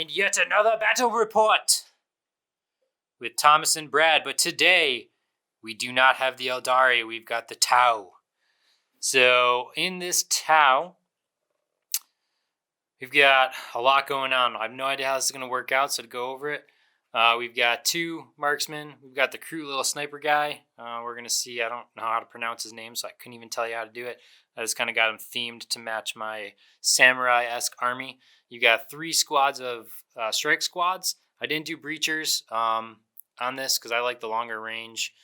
and yet another battle report with Thomas and Brad. But today, we do not have the Eldari, we've got the Tau. So, in this Tau, we've got a lot going on. I have no idea how this is going to work out, so to go over it, we've got 2 marksmen. We've got the cute little sniper guy. We're going to see, I don't know how to pronounce his name, so I couldn't even tell you how to do it. I just kind of got him themed to match my samurai-esque army. You got 3 squads of strike squads. I didn't do breachers on this because I like the longer range.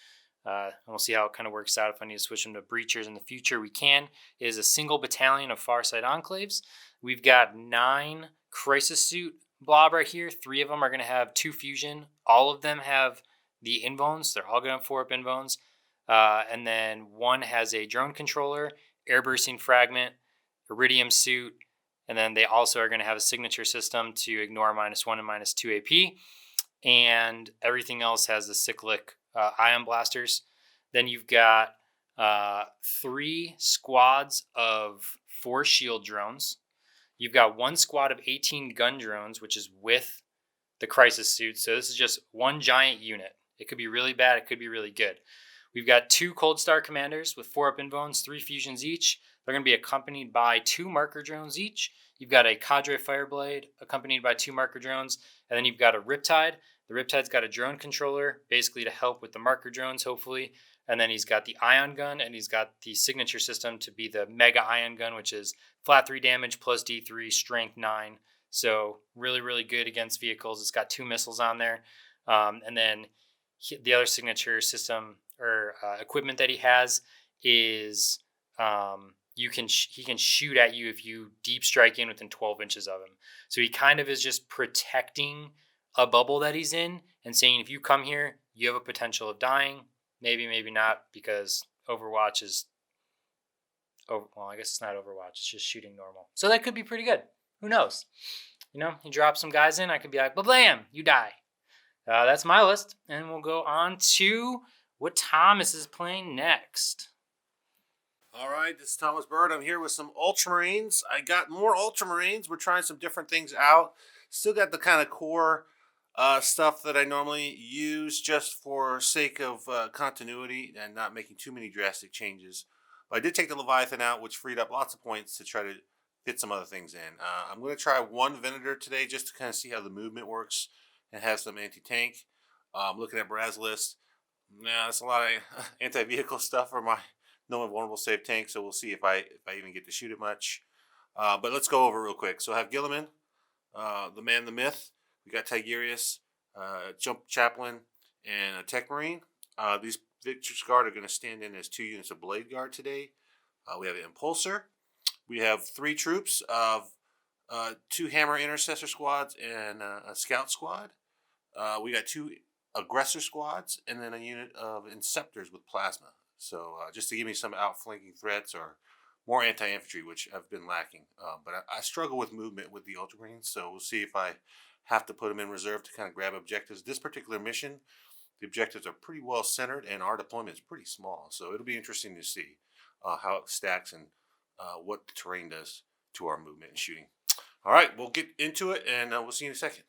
And we'll see how it kind of works out. If I need to switch them to breachers in the future, we can. It is a single battalion of Farsight Enclaves. We've got 9 crisis suit blob right here. 3 of them are going to have 2 fusion. All of them have the inbones. They're all going to have 4-up inbones. And then 1 has a drone controller, airbursting fragment, iridium suit, and then they also are going to have a signature system to ignore -1 and -2 AP. And everything else has the cyclic ion blasters. Then you've got 3 squads of 4 shield drones. You've got 1 squad of 18 gun drones, which is with the crisis suit. So this is just one giant unit. It could be really bad. It could be really good. We've got 2 Coldstar Commanders with 4-up inbones, 3 fusions each. They're going to be accompanied by 2 marker drones each. You've got a Cadre Fireblade accompanied by 2 marker drones. And then you've got a Riptide. The Riptide's got a drone controller, basically to help with the marker drones, hopefully. And then he's got the ion gun, and he's got the signature system to be the mega ion gun, which is flat 3 damage plus D3, strength 9. So really, really good against vehicles. It's got 2 missiles on there. And then the other signature system or equipment that he has is he can shoot at you if you deep strike in within 12 inches of him. So he kind of is just protecting a bubble that he's in and saying, if you come here, you have a potential of dying. Maybe, maybe not, because Overwatch is, well, I guess it's not Overwatch. It's just shooting normal. So that could be pretty good. Who knows? You know, he drops some guys in. I could be like, blam, you die. That's my list. And we'll go on to what Thomas is playing next. All right, this is Thomas Bird. I'm here with some Ultramarines. I got more Ultramarines. We're trying some different things out. Still got the kind of core stuff that I normally use just for sake of continuity and not making too many drastic changes. But I did take the Leviathan out, which freed up lots of points to try to fit some other things in. I'm going to try 1 Venator today just to kind of see how the movement works and have some anti-tank. Looking at Brad's list, now that's a lot of anti-vehicle stuff for my no vulnerable save tank, so we'll see if I even get to shoot it much. But let's go over real quick. So I have Guilliman, the man, the myth. We got Tigurius, Chaplain, and a Tech Marine. These Victor's Guard are going to stand in as 2 units of Blade Guard today. We have an Impulsor. We have 3 troops of 2 Hammer Intercessor squads and a Scout squad. We got 2 Aggressor squads and then a unit of Inceptors with Plasma. So just to give me some outflanking threats or more anti-infantry, which I've been lacking. But I struggle with movement with the Ultramarines, so we'll see if I have to put them in reserve to kind of grab objectives. This particular mission, the objectives are pretty well centered, and our deployment is pretty small. So it'll be interesting to see how it stacks and what the terrain does to our movement and shooting. All right, we'll get into it, and we'll see you in a second.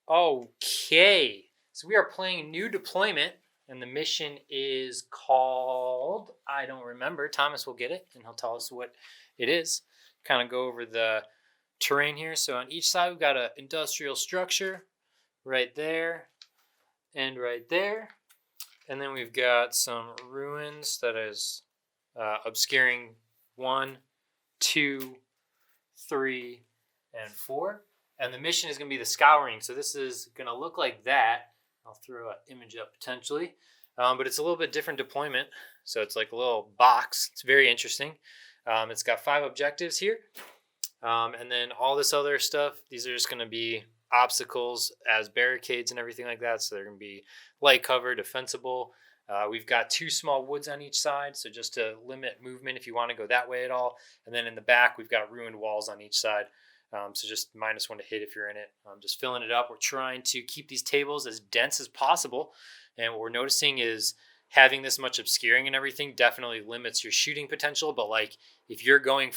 Okay, so we are playing new deployment. And the mission is called, I don't remember. Thomas will get it, and he'll tell us what it is. Kind of go over the terrain here. So on each side, we've got an industrial structure right there and right there. And then we've got some ruins that is obscuring 1, 2, 3, and 4. And the mission is going to be the scouring. So this is going to look like that. I'll throw an image up potentially, but it's a little bit different deployment. So it's like a little box. It's very interesting. It's got 5 objectives here. And then all this other stuff, these are just going to be obstacles as barricades and everything like that. So they're going to be light cover, defensible. We've got 2 small woods on each side. So just to limit movement if you want to go that way at all. And then in the back, we've got ruined walls on each side. So just -1 to hit if you're in it. Just filling it up. We're trying to keep these tables as dense as possible. And what we're noticing is having this much obscuring and everything definitely limits your shooting potential. But like if you're going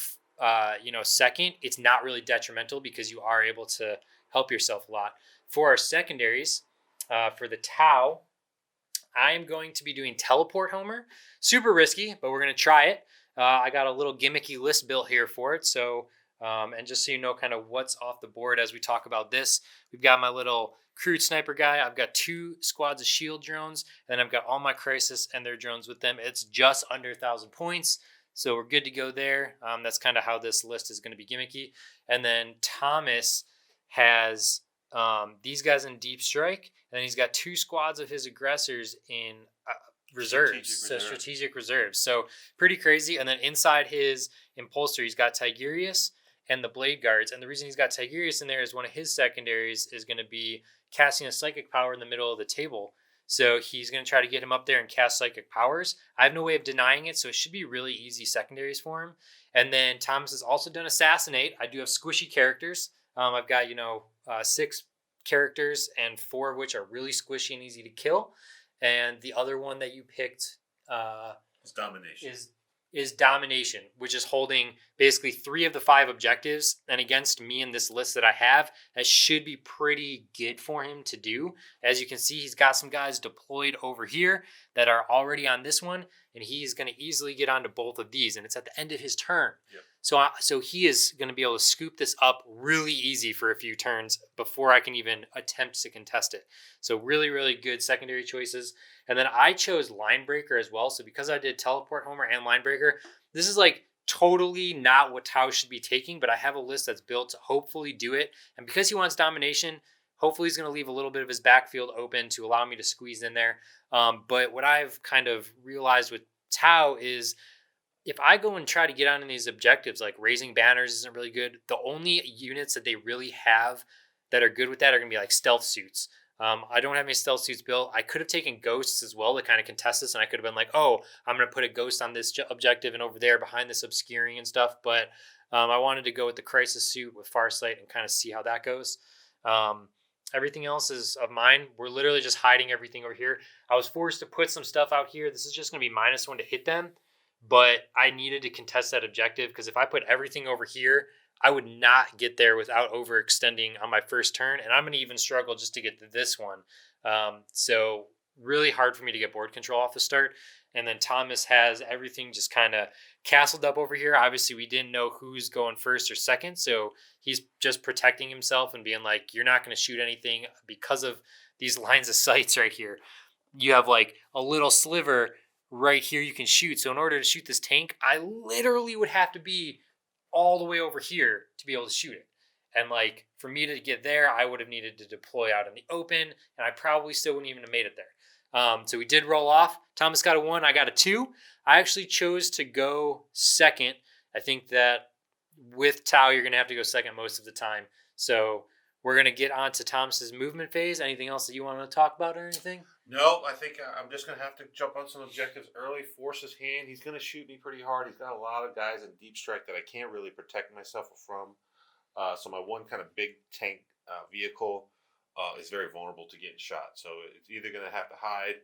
second, it's not really detrimental because you are able to help yourself a lot. For our secondaries, for the Tau, I am going to be doing Teleport Homer. Super risky, but we're going to try it. I got a little gimmicky list built here for it. So, and just so you know kind of what's off the board as we talk about this, we've got my little crude sniper guy. I've got 2 squads of shield drones, and I've got all my crisis and their drones with them. It's just under 1,000 points. So we're good to go there. That's kind of how this list is going to be gimmicky. And then Thomas has these guys in deep strike, and then he's got 2 squads of his aggressors in strategic reserves. So pretty crazy. And then inside his impulsor, he's got Tigurius and the blade guards. And the reason he's got Tigurius in there is one of his secondaries is going to be casting a psychic power in the middle of the table. So he's going to try to get him up there and cast psychic powers. I have no way of denying it, so it should be really easy secondaries for him. And then Thomas has also done Assassinate. I do have squishy characters. I've got 6 characters, and 4 of which are really squishy and easy to kill. And the other one that you picked is Domination. Is Domination, which is holding basically 3 of the 5 objectives. And against me in this list that I have, that should be pretty good for him to do. As you can see, he's got some guys deployed over here that are already on this one, and he's going to easily get onto both of these, and it's at the end of his turn. Yep. So he is going to be able to scoop this up really easy for a few turns before I can even attempt to contest it. So really, really good secondary choices. And then I chose Linebreaker as well. So because I did Teleport Homer and Linebreaker, this is like totally not what Tau should be taking, but I have a list that's built to hopefully do it. And because he wants Domination, hopefully he's going to leave a little bit of his backfield open to allow me to squeeze in there. But what I've kind of realized with Tau is if I go and try to get on these objectives, like raising banners isn't really good. The only units that they really have that are good with that are going to be like stealth suits. I don't have any stealth suits built. I could have taken ghosts as well to kind of contest this, and I could have been like, oh, I'm going to put a ghost on this objective and over there behind this obscuring and stuff. But I wanted to go with the crisis suit with Farsight and kind of see how that goes. Everything else is of mine. We're literally just hiding everything over here. I was forced to put some stuff out here. This is just going to be -1 to hit them. But I needed to contest that objective because if I put everything over here, I would not get there without overextending on my first turn. And I'm going to even struggle just to get to this one. So really hard for me to get board control off the start. And then Thomas has everything just kind of castled up over here. Obviously, we didn't know who's going first or second. So he's just protecting himself and being like, you're not going to shoot anything because of these lines of sights right here. You have like a little sliver right here you can shoot. So in order to shoot this tank, I literally would have to be all the way over here to be able to shoot it. And like for me to get there, I would have needed to deploy out in the open, and I probably still wouldn't even have made it there. So we did roll off. Thomas got a 1, I got a 2. I actually chose to go second. I think that with Tau, you're going to have to go second most of the time. So we're going to get on to Thomas's movement phase. Anything else that you want to talk about or anything? No, I think I'm just going to have to jump on some objectives early, force his hand. He's going to shoot me pretty hard. He's got a lot of guys in deep strike that I can't really protect myself from. So my one kind of big tank vehicle is very vulnerable to getting shot. So it's either going to have to hide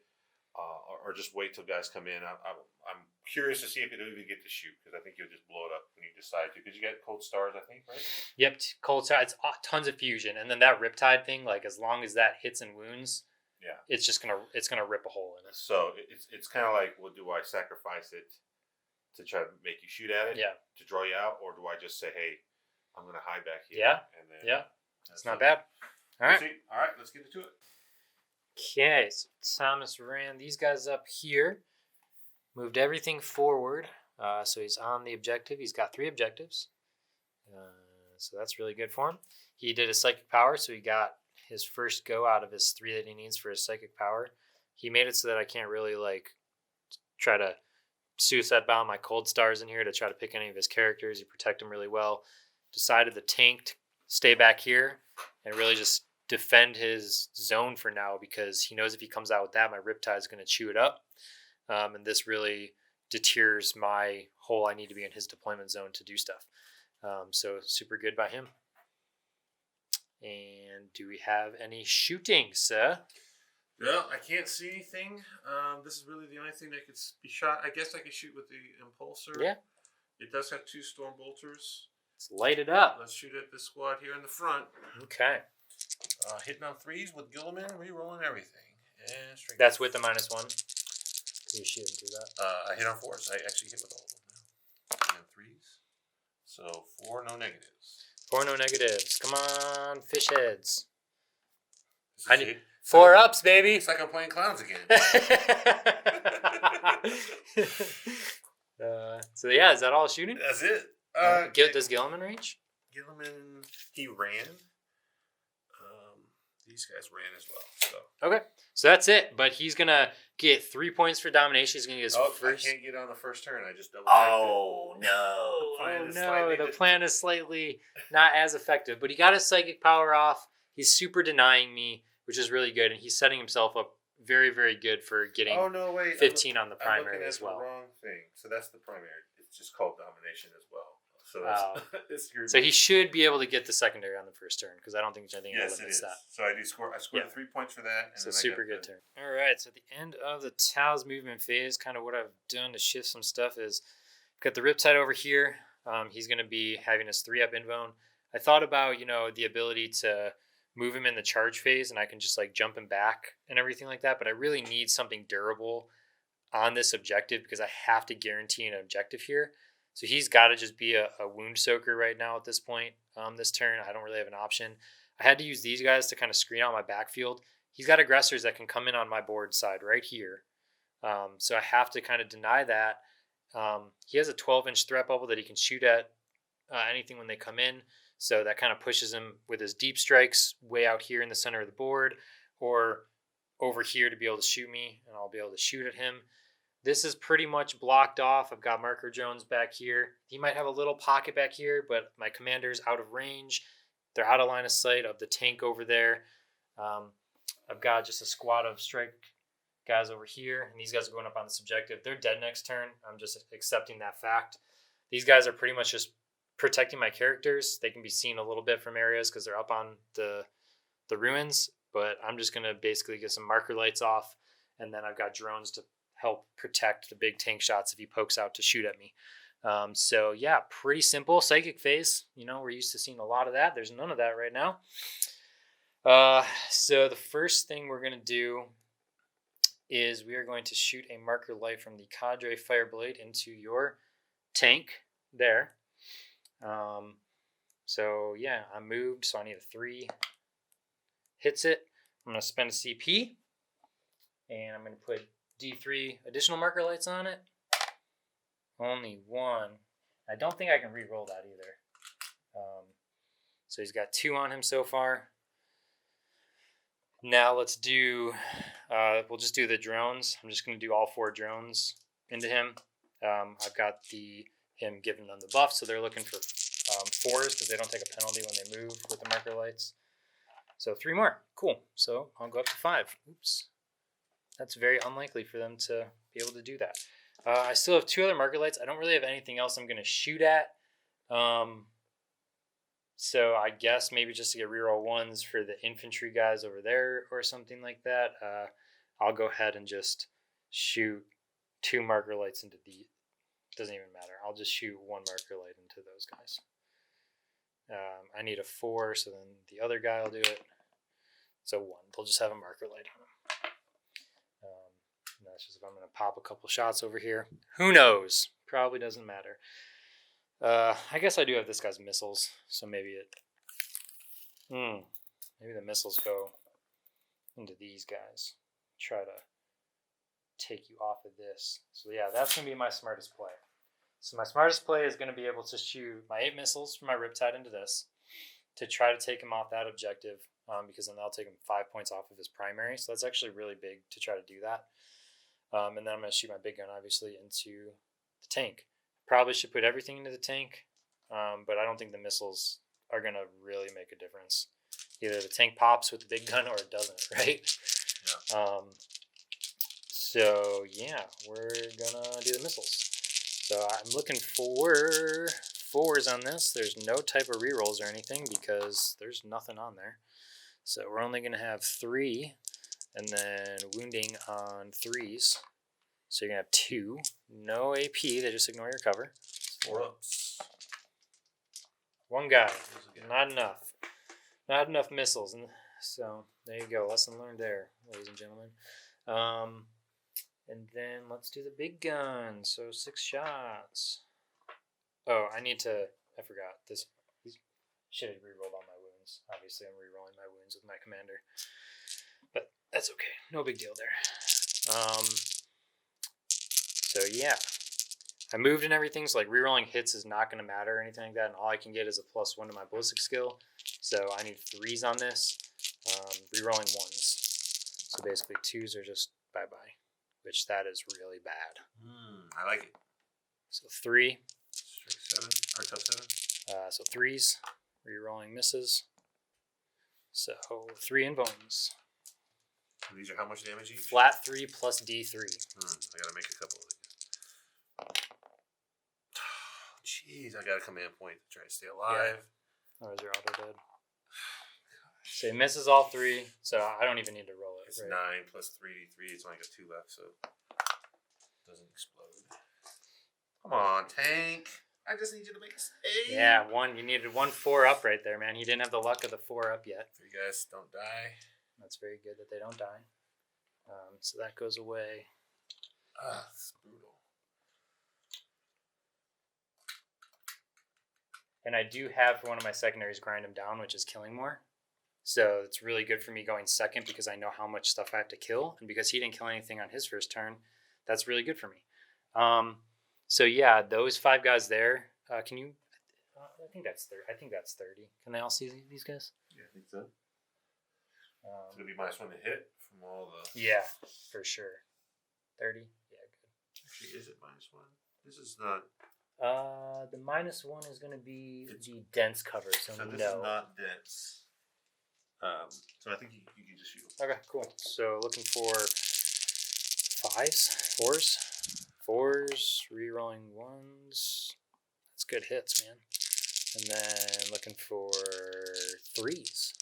or just wait till guys come in. I'm curious to see if he'll even get to shoot because I think you'll just blow it up when you decide to. Because you get cold stars, I think, right? Yep, Coldstar. It's tons of fusion, and then that Riptide thing. Like as long as that hits and wounds, yeah, it's gonna rip a hole in it. So it's kind of like, well, do I sacrifice it to try to make you shoot at it? Yeah. To draw you out, or do I just say, hey, I'm gonna hide back here? Yeah. And then it's not bad. All right. All right, let's get into it. Okay, so Thomas ran these guys up here, moved everything forward. So he's on the objective. He's got 3 objectives. So that's really good for him. He did a psychic power, so he got his first go out of his 3 that he needs for his psychic power. He made it so that I can't really like try to suicide bomb my cold stars in here to try to pick any of his characters. He protect them really well. Decided the tank to stay back here and really just defend his zone for now because he knows if he comes out with that, my Riptide is going to chew it up. And this really deters my whole I need to be in his deployment zone to do stuff. So super good by him. And do we have any shooting, sir? No, I can't see anything. This is really the only thing that could be shot. I guess I could shoot with the impulsor. Yeah. It does have 2 storm bolters. Let's light it up. Let's shoot at this squad here in the front. Okay. Hitting on 3s with Guilliman, re-rolling everything. And strength. That's with the -1. You shouldn't do that. I hit on 4s. I actually hit with all of them now. And 3s. So 4 no negatives. 4 no negatives. Come on, fish heads. I need 4 ups, baby. It's like I'm playing clowns again. So yeah, is that all shooting? That's it. Does Guilliman range? Guilliman, he ran. These guys ran as well. So. Okay, so that's it. But he's gonna get 3 points for domination. He's gonna get his first. I can't get on the first turn. I just double. Oh no! The plan is slightly not as effective. But he got his psychic power off. He's super denying me, which is really good, and he's setting himself up very, very good for getting 15 on the primary as well. I'm looking at the wrong thing. So that's the primary. It's just called domination as well. So that's So he should be able to get the secondary on the first turn because I don't think there's anything that limits that. So I scored 3 points for that. And so super good turn. All right. So at the end of the Tau's movement phase, kind of what I've done to shift some stuff is got the Riptide over here. He's going to be having his 3-up invone. I thought about the ability to move him in the charge phase, and I can just like jump him back and everything like that. But I really need something durable on this objective because I have to guarantee an objective here. So he's got to just be a wound soaker right now at this point. This turn, I don't really have an option. I had to use these guys to kind of screen out my backfield. He's got aggressors that can come in on my board side right here. So I have to kind of deny that. He has a 12-inch threat bubble that he can shoot at anything when they come in. So that kind of pushes him with his deep strikes way out here in the center of the board or over here to be able to shoot me, and I'll be able to shoot at him. This is pretty much blocked off. I've got Marker Jones back here. He might have a little pocket back here, but my commander's out of range. They're out of line of sight of the tank over there. I've got just a squad of strike guys over here, and these guys are going up on this objective. They're dead next turn. I'm just accepting that fact. These guys are pretty much just protecting my characters. They can be seen a little bit from areas because they're up on the ruins, but I'm just going to basically get some marker lights off, and then I've got drones to help protect the big tank shots if he pokes out to shoot at me. So yeah, pretty simple. Psychic phase, we're used to seeing a lot of that. There's none of that right now. So the first thing we're going to do is we are going to shoot a marker light from the Cadre Fireblade into your tank there. So yeah, I'm moved, so I need a 3. Hits it. I'm going to spend a CP, and I'm going to put D3 additional marker lights on it. Only 1. I don't think I can re-roll that either. So he's got 2 on him so far. Now let's do, we'll just do the drones. I'm just going to do all 4 drones into him. I've got him giving them the buff, so they're looking for 4s because they don't take a penalty when they move with the marker lights. So 3 more. Cool. So I'll go up to 5. Oops. That's very unlikely for them to be able to do that. I still have 2 other marker lights. I don't really have anything else I'm going to shoot at. So I guess maybe just to get reroll 1s for the infantry guys over there or something like that. I'll go ahead and just shoot 2 marker lights into the... Doesn't even matter. I'll just shoot 1 marker light into those guys. I need a 4, so then the other guy will do it. So 1. They'll just have a marker light on them. That's just if I'm going to pop a couple shots over here. Who knows? Probably doesn't matter. I guess I do have this guy's missiles, so maybe maybe the missiles go into these guys. Try to take you off of this. So yeah, that's going to be my smartest play. So my smartest play is going to be able to shoot my 8 missiles from my Riptide into this to try to take him off that objective, because then that'll take him 5 points off of his primary. So that's actually really big to try to do that. And then I'm going to shoot my big gun, obviously, into the tank. Probably should put everything into the tank, but I don't think the missiles are going to really make a difference. Either the tank pops with the big gun or it doesn't, right? Yeah. So, yeah, we're going to do the missiles. So I'm looking for 4s on this. There's no type of rerolls or anything because there's nothing on there. So we're only going to have 3. And then wounding on 3s. So you're going to have 2. No AP. They just ignore your cover. 4-ups. One guy. Not enough. Not enough missiles. And so there you go. Lesson learned there, ladies and gentlemen. And then let's do the big gun. So 6 shots. Oh, I forgot this. Should have rerolled all my wounds. Obviously, I'm rerolling my wounds with my commander. But that's okay. No big deal there. So yeah. I moved and everything, so like rerolling hits is not going to matter or anything like that, and all I can get is a +1 to my ballistic skill. So I need 3s on this. Rerolling 1s. So basically 2s are just bye-bye, which that is really bad. I like it. So 3. Strike 7, or tough 7. So 3s. Rerolling misses. So 3 in bones. These are how much damage each? Flat 3 plus D3. I gotta make a couple of these. Jeez, I got a command point to try to stay alive. Yeah. Or is your auto dead? So he misses all 3, so I don't even need to roll it. It's right? 9 plus 3, 3. It's only got 2 left, so it doesn't explode. Come on, tank. I just need you to make a save. Yeah, 1. You needed 1 4-up right there, man. He didn't have the luck of the 4-up yet. 3 guys don't die. That's very good that they don't die. So that goes away. It's brutal. And I do have for one of my secondaries grind him down, which is killing more. So it's really good for me going second because I know how much stuff I have to kill. And because he didn't kill anything on his first turn, that's really good for me. So yeah, those 5 guys there. Can you? I think that's 30. I think that's 30. Can they all see these guys? Yeah, I think so. It's gonna be -1 to hit from all the. Yeah, for sure. 30. Yeah, good. Actually, is it -1? This is not. The -1 is going to be the dense cover, so this no. is not dense. So I think you can just shoot. Okay, cool. So looking for 5s, 4s, rerolling 1s. That's good hits, man. And then looking for 3s.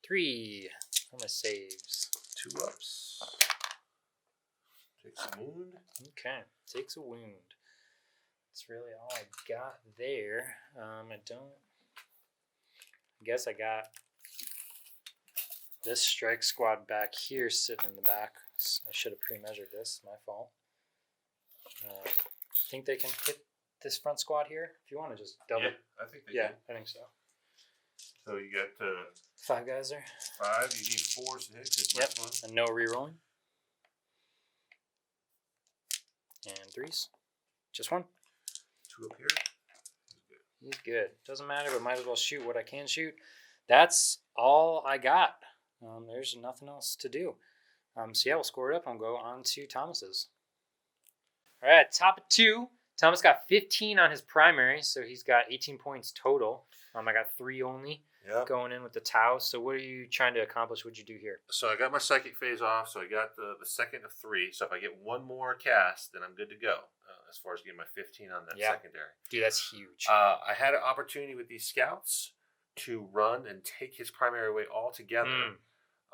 3. What are my saves? 2-ups. Takes a wound. Okay, takes a wound. That's really all I got there. I guess I got this strike squad back here sitting in the back. I should have pre-measured this. My fault. Think they can hit this front squad here? If you want to just double. Yeah, I think they can. I think so. So you got 5 guys there. 5. You need 4s to hit. Yep. And no re-rolling. And 3s. Just 1. 2 up here. He's good. Doesn't matter, but might as well shoot what I can shoot. That's all I got. There's nothing else to do. So yeah, we'll score it up and go on to Thomas's. All right, top of 2. Thomas got 15 on his primary, so he's got 18 points total. I got 3 only going in with the Tau. So what are you trying to accomplish? What'd you do here? So I got my psychic phase off, so I got the second of 3. So if I get 1 more cast, then I'm good to go as far as getting my 15 on that secondary. Dude, that's huge. I had an opportunity with these scouts to run and take his primary away altogether.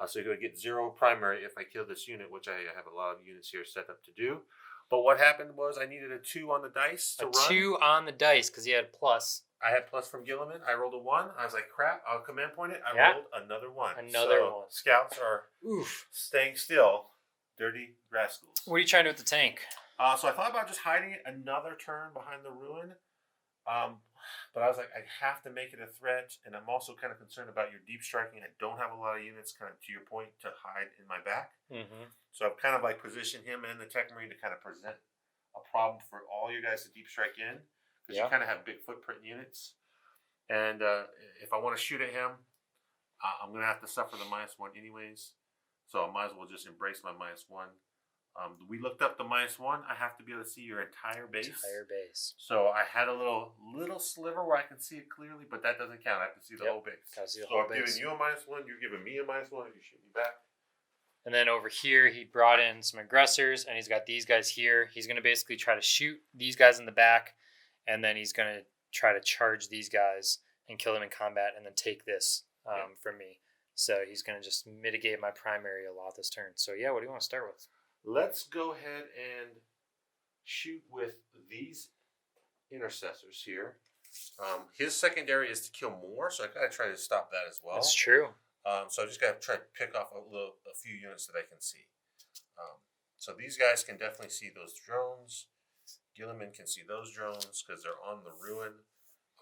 So you're going to get 0 primary if I kill this unit, which I have a lot of units here set up to do. But what happened was I needed a 2 on the dice to run. 2 on the dice because he had plus. I had plus from Guilliman. I rolled a 1. I was like, crap, I'll command point it. I rolled another 1. Another 1. Scouts are staying still. Dirty rascals. What are you trying to do with the tank? So I thought about just hiding it another turn behind the ruin. But I was like, I have to make it a threat. And I'm also kind of concerned about your deep striking. I don't have a lot of units, kind of to your point, to hide in my back. So I've kind of like positioned him and the Tech Marine to kind of present a problem for all you guys to deep strike in. Because you kind of have big footprint units. And if I want to shoot at him, I'm going to have to suffer the -1 anyways. So I might as well just embrace my -1. We looked up the -1. I have to be able to see your entire base. So I had a little sliver where I can see it clearly, but that doesn't count. I have to see the whole base. I'm giving you a -1. You're giving me a -1. You shoot me back. And then over here, he brought in some aggressors, and he's got these guys here. He's going to basically try to shoot these guys in the back, and then he's going to try to charge these guys and kill them in combat, and then take this from me. So he's going to just mitigate my primary a lot this turn. So yeah, what do you want to start with? Let's go ahead and shoot with these intercessors here. His secondary is to kill more, so I gotta try to stop that as well. That's true. So I just gotta try to pick off a few units that I can see. So these guys can definitely see those drones. Guilliman can see those drones because they're on the ruin,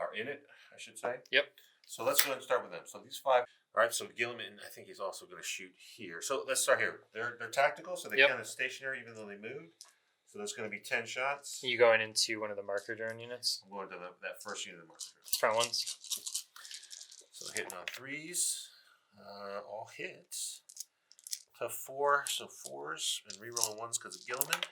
are in it, I should say. Yep. So let's go ahead and start with them. So these 5. All right. So Guilliman, I think he's also going to shoot here. So let's start here. They're tactical, so they're kind of stationary even though they move. So that's going to be 10 shots. You going into one of the marker drone units? I'm going to that first unit of marker drone. Front ones. So hitting on 3s, all hits. Tough 4, so 4s, and rerolling 1s because of Guilliman.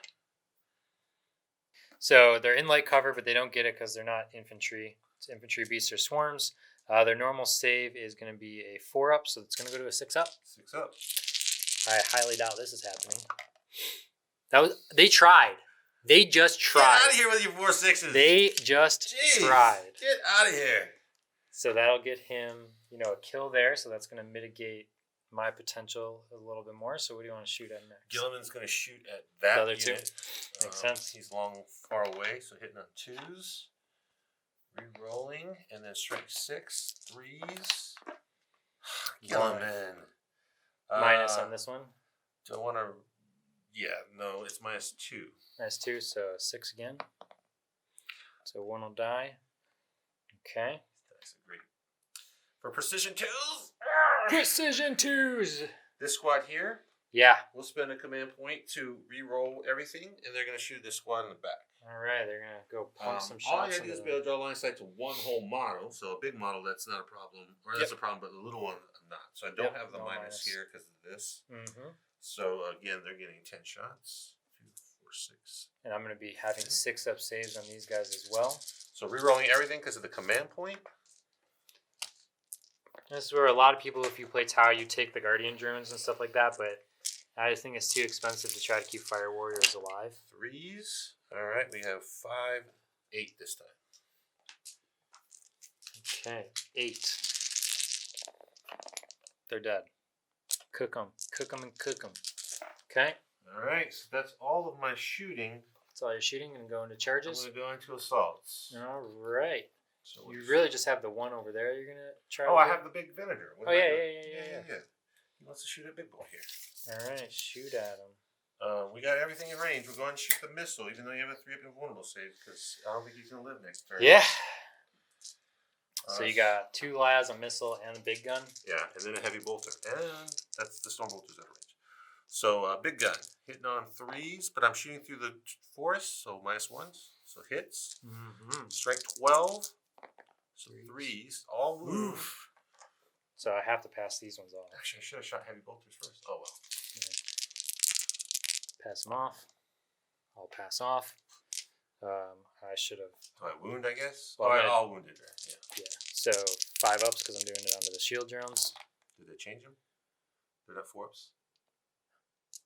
So they're in light cover, but they don't get it because they're not infantry. It's infantry, beasts, or swarms. Their normal save is going to be a 4-up, so it's going to go to a 6-up. 6-up. I highly doubt this is happening. They tried. They just tried. Get out of here with your 4 6s. They just tried. Get out of here. So that'll get him, a kill there. So that's going to mitigate my potential a little bit more. So what do you want to shoot at next? Gilliman's going to shoot at that the other unit. 2. Makes sense. He's long, far away, so hitting on 2s. Re-rolling, and then strike 6. 3s. Guilliman. Minus on this one? Don't want to... Yeah, no, it's -2. -2, so 6 again. So 1 will die. Okay. That's great. For precision 2s. Precision 2s. This squad here. Yeah. We'll spend a command point to re-roll everything, and they're going to shoot this squad in the back. All right, they're going to go pump some shots. All you have to do is be able to draw line of sight to one whole model. So a big model, that's not a problem. Or that's a problem, but the little one, I'm not. So I don't have the minus here because of this. Mm-hmm. So again, they're getting 10 shots. 2, 4, 6. And I'm going to be having 6-up saves on these guys as well. So re-rolling everything because of the command point. This is where a lot of people, if you play Tau, you take the Guardian drones and stuff like that, but I just think it's too expensive to try to keep Fire Warriors alive. 3s. All right, we have 5, 8 this time. Okay, 8. They're dead. Cook them, and cook them. Okay. All right, so that's all of my shooting. That's all you're shooting and go into charges? I'm going to go into assaults. All right. So you really just have the one over there you're going to try? Oh, I have the big Venator. Yeah. He wants to shoot at big boy here. All right, shoot at him. We got everything in range. We're going to shoot the missile, even though you have a 3-up invulnerable save, because I don't think he's going to live next turn. Yeah. So you got 2 Lias, a missile, and a big gun? Yeah, and then a heavy bolter. And that's the storm bolter's out of range. So big gun, hitting on 3s, but I'm shooting through the forest, so -1s. So hits. Mm-hmm. Strike 12. So 3s, all move. Oof. So I have to pass these ones off. Actually, I should have shot heavy bolters first. Oh, well. Yeah. Pass them off. I'll pass off. I should have. Do I wound, I guess? Well, all wounded there. Yeah. So 5-ups because I'm doing it onto the shield drones. Did they change them? They're not 4-ups?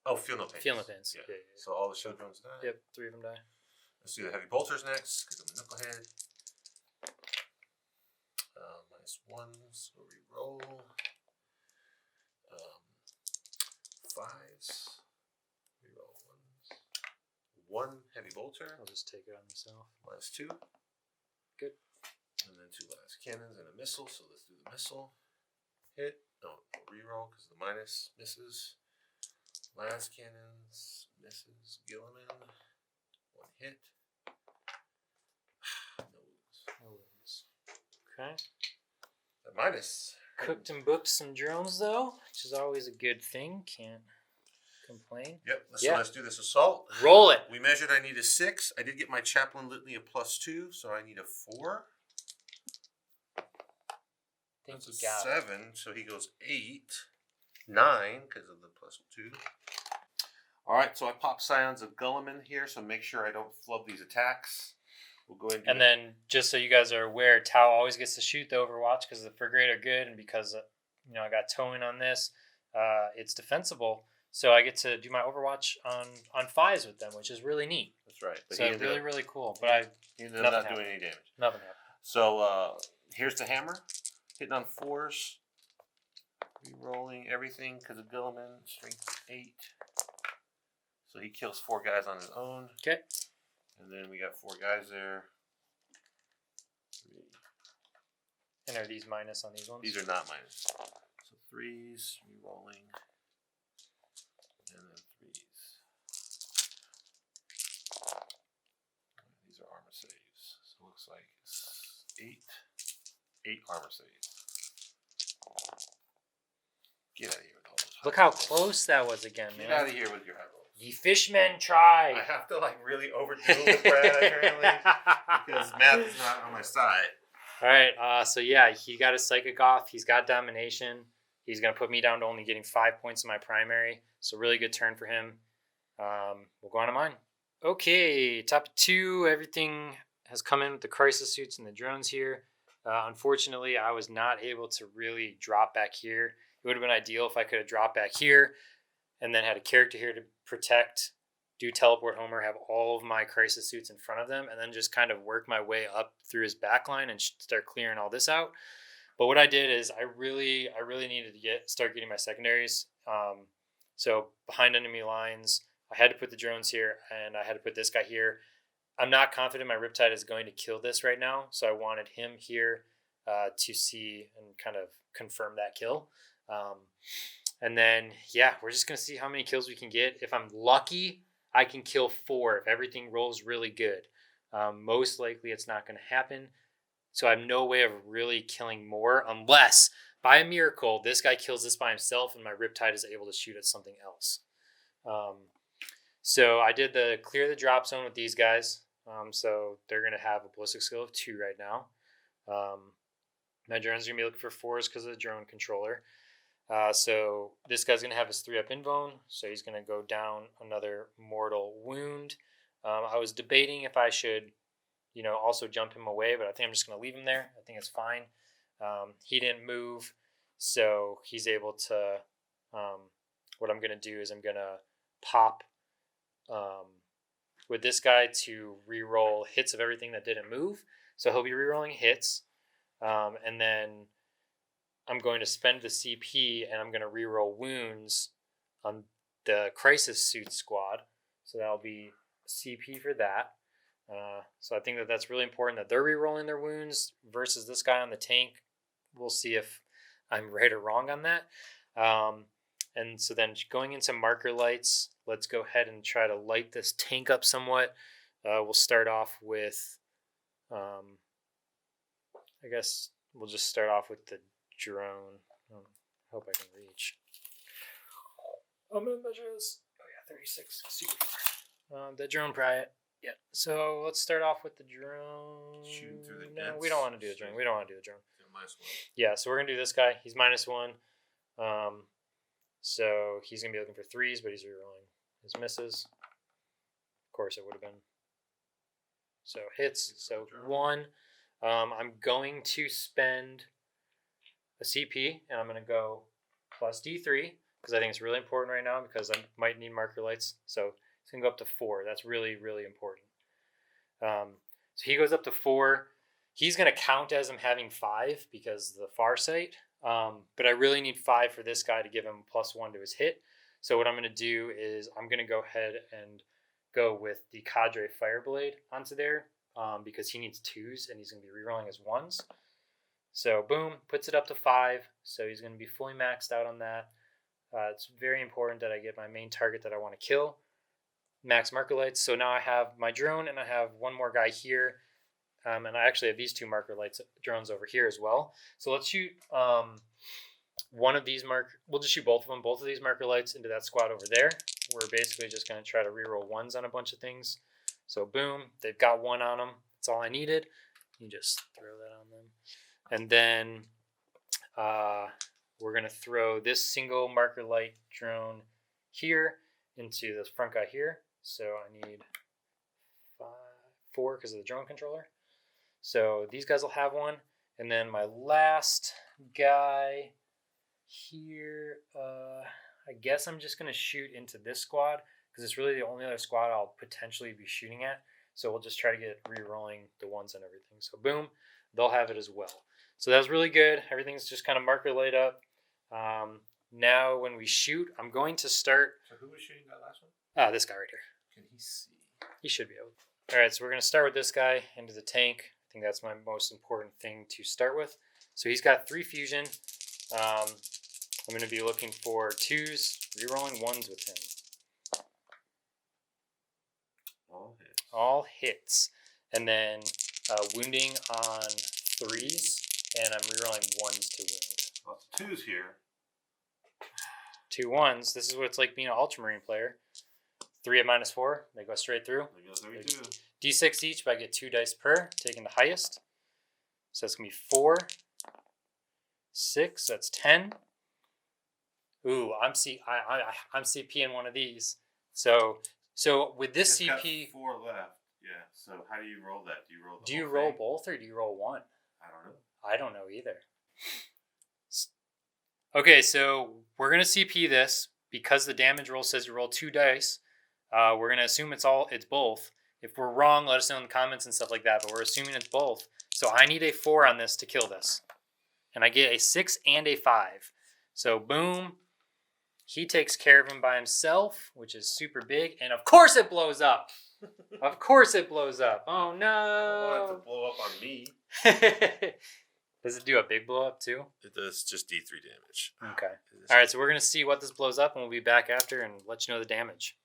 Oh, feel no pain. Feel no pains. Yeah. So all the shield drones die? Yep, 3 of them die. Let's do the heavy bolters next because I'm a knucklehead. -1s, so re-roll. 5s. Reroll 1s. 1 heavy bolter. I'll just take it on myself. -2. Good. And then 2 last cannons and a missile. So let's do the missile. Hit. No, reroll because the minus misses. Last cannons misses. Guilliman. 1 hit. No wounds. Okay. A minus. Cooked and booked some drones though, which is always a good thing. Can't complain. Yep. So let's do this assault. Roll it. We measured I need a 6. I did get my Chaplain Litany a +2, so I need a 4. That's a 7, so he goes 8. 9 because of the +2. All right, so I pop Scions of Guilliman here, so make sure I don't flub these attacks. We'll go ahead and then, just so you guys are aware, Tau always gets to shoot the Overwatch because the Frigate are good, and because I got towing on this, it's defensible. So I get to do my Overwatch on 5s with them, which is really neat. That's right. But so really, really cool. But he ended up not doing any damage. Nothing happened. So here's the hammer, hitting on 4s, re-rolling everything because of Guilliman, strength 8. So he kills 4 guys on his own. Okay. And then we got 4 guys there. 3. And are these minus on these ones? These are not minus. So 3s, re-rolling, and then 3s. These are armor saves. So it looks like it's 8 armor saves. Get out of here with all those. Look how close that was again, man. Get out of here with your high rolls. The fishmen try. I have to like really overdo it with Brad apparently because math is not on my side. All right, so yeah, he got his psychic off. He's got domination. He's gonna put me down to only getting 5 points in my primary. So really good turn for him. We'll go on to mine. Okay, top 2. Everything has come in with the crisis suits and the drones here. Unfortunately, I was not able to really drop back here. It would have been ideal if I could have dropped back here and then had a character here to protect, do teleport Homer, have all of my crisis suits in front of them, and then just kind of work my way up through his backline and start clearing all this out. But what I did is I really needed to start getting my secondaries. So behind enemy lines, I had to put the drones here, and I had to put this guy here. I'm not confident my Riptide is going to kill this right now, so I wanted him here to see and kind of confirm that kill. And then, yeah, we're just going to see how many kills we can get. If I'm lucky, I can kill 4 if everything rolls really good. Most likely it's not going to happen. So I have no way of really killing more unless, by a miracle, this guy kills this by himself and my Riptide is able to shoot at something else. So I did the clear the drop zone with these guys. So they're going to have a ballistic skill of 2 right now. My drones are going to be looking for 4s because of the drone controller. So this guy's going to have his 3-up invuln, so he's going to go down another mortal wound. I was debating if I should, also jump him away, but I think I'm just going to leave him there. I think it's fine. He didn't move, so he's able to, what I'm going to do is I'm going to pop with this guy to re-roll hits of everything that didn't move. So he'll be re-rolling hits, and then I'm going to spend the CP and I'm going to reroll wounds on the crisis suit squad. So that'll be CP for that. So I think that that's really important that they're rerolling their wounds versus this guy on the tank. We'll see if I'm right or wrong on that. And so then going into marker lights, let's go ahead and try to light this tank up somewhat. We'll start off with, I guess we'll just start off with the drone. I hope I can reach. I'm in measures. Oh yeah, 36. Super far. The drone prior. Yeah. So let's start off with the drone. Shooting through the No, dents. we don't want to do the drone. We don't want to do the drone. -1. Yeah, so we're gonna do this guy. He's -1. So he's gonna be looking for 3s, but he's rerolling his misses. Of course, it would have been. So hits. So 1. I'm going to spend a CP, and I'm going to go plus D3 because I think it's really important right now because I might need marker lights. So it's going to go up to 4. That's really, really important. So he goes up to 4. He's going to count as him having 5 because the Farsight. But I really need 5 for this guy to give him +1 to his hit. So what I'm going to do is I'm going to go ahead and go with the Cadre Fireblade onto there because he needs 2s and he's going to be rerolling his 1s. So boom, puts it up to 5. So he's going to be fully maxed out on that. It's very important that I get my main target that I want to kill. Max marker lights. So now I have my drone and I have one more guy here. And I actually have these 2 marker lights drones over here as well. So let's shoot one of these we'll just shoot both of them, both of these marker lights into that squad over there. We're basically just going to try to reroll 1s on a bunch of things. So boom, they've got 1 on them. That's all I needed. You just throw that on them. And then we're going to throw this single marker light drone here into this front guy here. So I need 4 because of the drone controller. So these guys will have 1. And then my last guy here, I guess I'm just going to shoot into this squad because it's really the only other squad I'll potentially be shooting at. So we'll just try to get re-rolling the 1s and everything. So boom, they'll have it as well. So that was really good. Everything's just kind of marker laid up. Now when we shoot, I'm going to start. So who was shooting that last one? This guy right here. Can he see? He should be able to. All right, so we're going to start with this guy into the tank. think that's my most important thing to start with. So he's got 3 fusion. I'm going to be looking for 2s, rerolling 1s with him. All hits. And then wounding on 3s, and I'm rerolling 1s to wound. Lots of 2s here. 2 1s. This is what it's like being an Ultramarine player. 3 at -4. They go straight through. They go 32. D6 each, but I get 2 dice per, taking the highest. So that's going to be 4, 6, that's 10. Ooh, I'm CPing one of these. So with this It's CP... got 4 left. Yeah, so how do you roll that? Do you roll Do you roll both, or do you roll 1? I don't know. I don't know either. Okay, so we're going to CP this. Because the damage roll says you roll 2 dice, we're going to assume it's both. If we're wrong, let us know in the comments and stuff like that, but we're assuming it's both. So I need a 4 on this to kill this. And I get a 6 and a 5. So boom. He takes care of him by himself, which is super big. And of course it blows up. Of course it blows up. Oh no. I don't want it to blow up on me. Does it do a big blow up too? It does just D3 damage. Okay. All right, so we're going to see what this blows up, and we'll be back after and let you know the damage.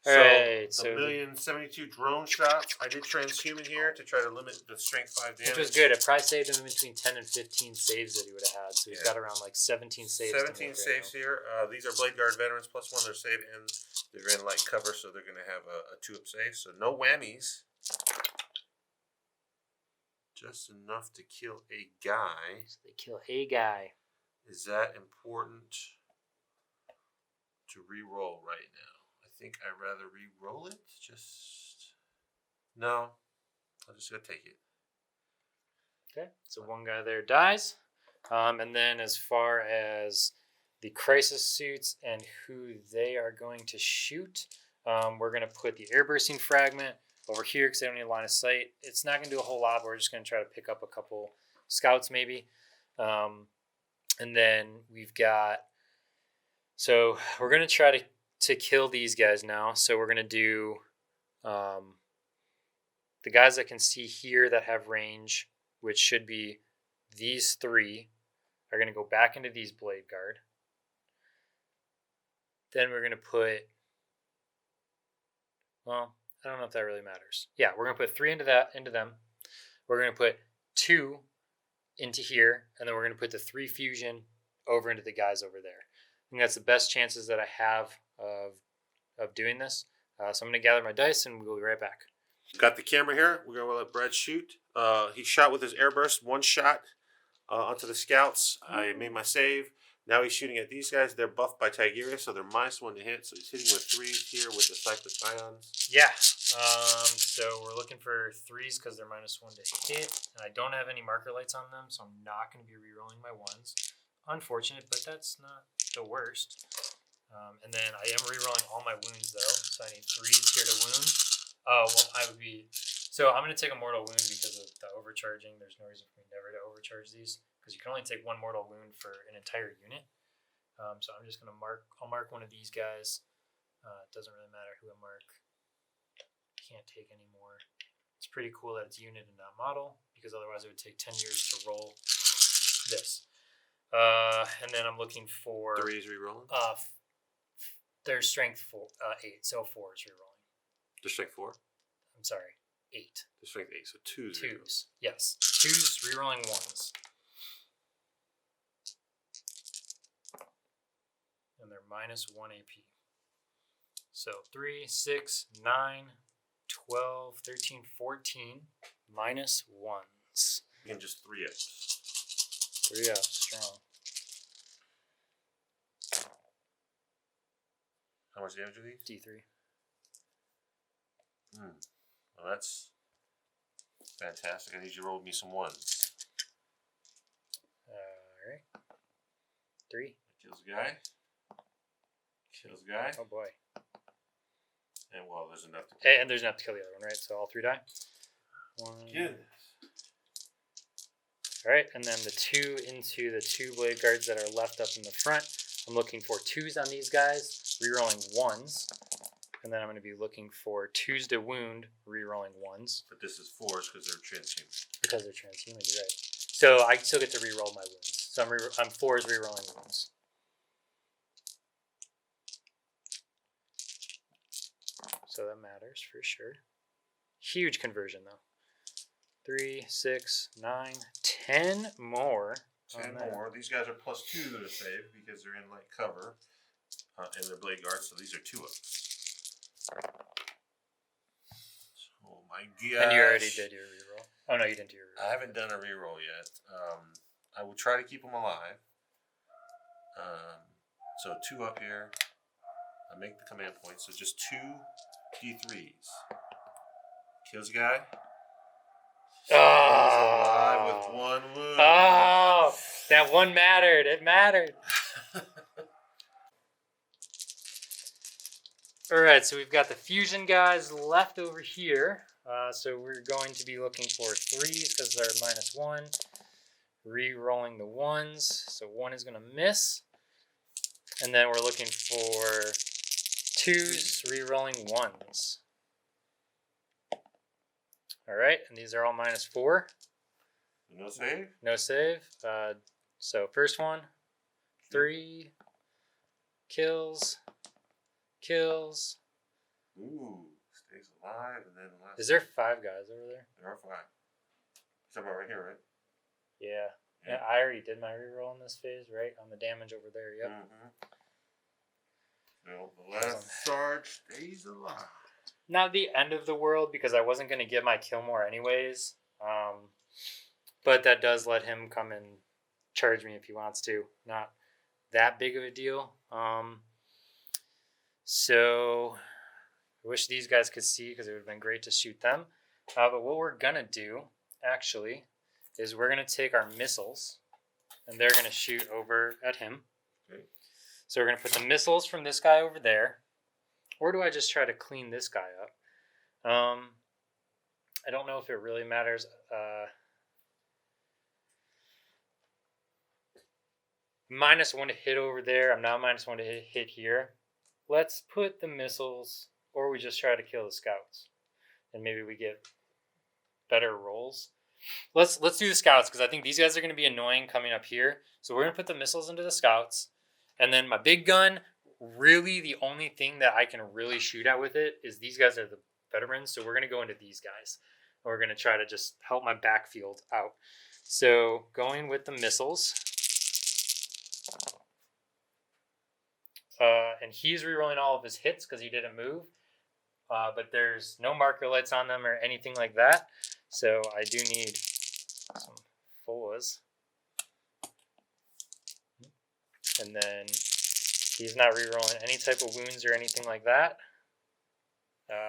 All right, so 1,072 drone shots. I did transhuman here to try to limit the strength 5 damage. which was good. It probably saved him between 10 and 15 saves that he would have had. So he's got around like 17 saves. 17 saves here. These are Blade Guard veterans plus 1. They're save and they're in light cover, so they're going to have a 2-up save. So no whammies. Just enough to kill a guy. So they kill a guy. Is that important to re-roll right now? I think I'd rather re-roll it. No. I'm just going to take it. Okay, so one guy there dies. And then as far as the crisis suits and who they are going to shoot, we're going to put the airbursting fragment over here because they don't need line of sight. It's not going to do a whole lot, but we're just going to try to pick up a couple scouts maybe. And then we've got... So we're going to try to kill these guys now. So we're going to do the guys that can see here that have range, which should be these 3, are going to go back into these Blade Guard. Then we're going to put... Well... I don't know if that really matters. Yeah, we're going to put 3 into them. We're going to put 2 into here, and then we're going to put the 3 fusion over into the guys over there. I think that's the best chances that I have of doing this. So I'm going to gather my dice, and we'll be right back. Got the camera here. We're going to let Brad shoot. He shot with his airburst. 1 shot onto the scouts. I made my save. Now he's shooting at these guys. They're buffed by Tigurius, so they're -1 to hit. So he's hitting with 3s here with the Cyclic Ions. Yeah. So we're looking for 3s because they're -1 to hit. And I don't have any marker lights on them, so I'm not going to be re-rolling my 1s. Unfortunate, but that's not the worst. And then I am re-rolling all my wounds, though. So I need 3s here to wound. So I'm going to take a mortal wound because of the overcharging. There's no reason for me never to overcharge these, because you can only take 1 mortal wound for an entire unit. So I'm just going to I'll mark one of these guys. It doesn't really matter who I mark. Can't take any more. It's pretty cool that it's unit and not model, because otherwise it would take 10 years to roll this. And then I'm looking for... 3s re-rolling? There's strength 8, so 4 is re-rolling. There's strength 4? I'm sorry, 8. There's strength 8, so 2s. 2s, yes. 2s re-rolling 1s. And they're -1 AP. So 3, 6, 9, 12, 13, 14, -1s. You can just 3 it. 3 up, strong. How much damage are these? D3. Well, that's fantastic. I need you to roll me some 1s. Alright. 3. Kills a guy. Kills a guy. Oh boy. And well, there's enough to kill. And there's enough to kill the other one, right? So all 3 die. 1. Goodness. Alright, and then the 2 into the 2 Blade Guards that are left up in the front. I'm looking for 2s on these guys, rerolling 1s. And then I'm going to be looking for 2s to wound, re-rolling 1s. But this is 4s because they're transhuman. Because they're transhuman, you're right. So I still get to re-roll my wounds. So I'm 4s re-rolling wounds. So that matters for sure. Huge conversion though. 3, 6, 9, 10 more. 10 more. These guys are +2 to save because they're in light cover and they're blade guards, so these are 2-ups. Oh my gosh. And you already did your reroll. Oh no, you didn't do your reroll. I haven't done a reroll yet. I will try to keep them alive. So 2 up here. I make the command point, so just 2 D3s. Kills a guy. Alive with 1 wound. Oh, that one mattered. It mattered. Alright, so we've got the fusion guys left over here. So we're going to be looking for 3s because they're -1. Re-rolling the 1s. So 1 is going to miss. And then we're looking for 2s, re-rolling 1s. Alright, and these are all -4. No save? No save. So first one, 3, kills. Ooh, stays alive, and then the last. Is there 5 guys over there? There are 5. Except about right here, right? Yeah. I already did my reroll in this phase, right? On the damage over there, yep. Well, the last Sarge stays alive. Not the end of the world because I wasn't going to get my kill more anyways. But that does let him come and charge me if he wants to. Not that big of a deal. So I wish these guys could see because it would have been great to shoot them. But what we're going to do, actually, is we're going to take our missiles and they're going to shoot over at him. Okay. So we're going to put the missiles from this guy over there. Or do I just try to clean this guy up? I don't know if it really matters. -1 to hit over there. I'm now -1 to hit here. Let's put the missiles, or we just try to kill the scouts. And maybe we get better rolls. Let's do the scouts, because I think these guys are going to be annoying coming up here. So we're going to put the missiles into the scouts. And then my big gun, really the only thing that I can really shoot at with it is these guys are the veterans. So we're going to go into these guys. And we're going to try to just help my backfield out. So going with the missiles. And he's rerolling all of his hits because he didn't move. But there's no marker lights on them or anything like that. So I do need some 4s. And then he's not rerolling any type of wounds or anything like that.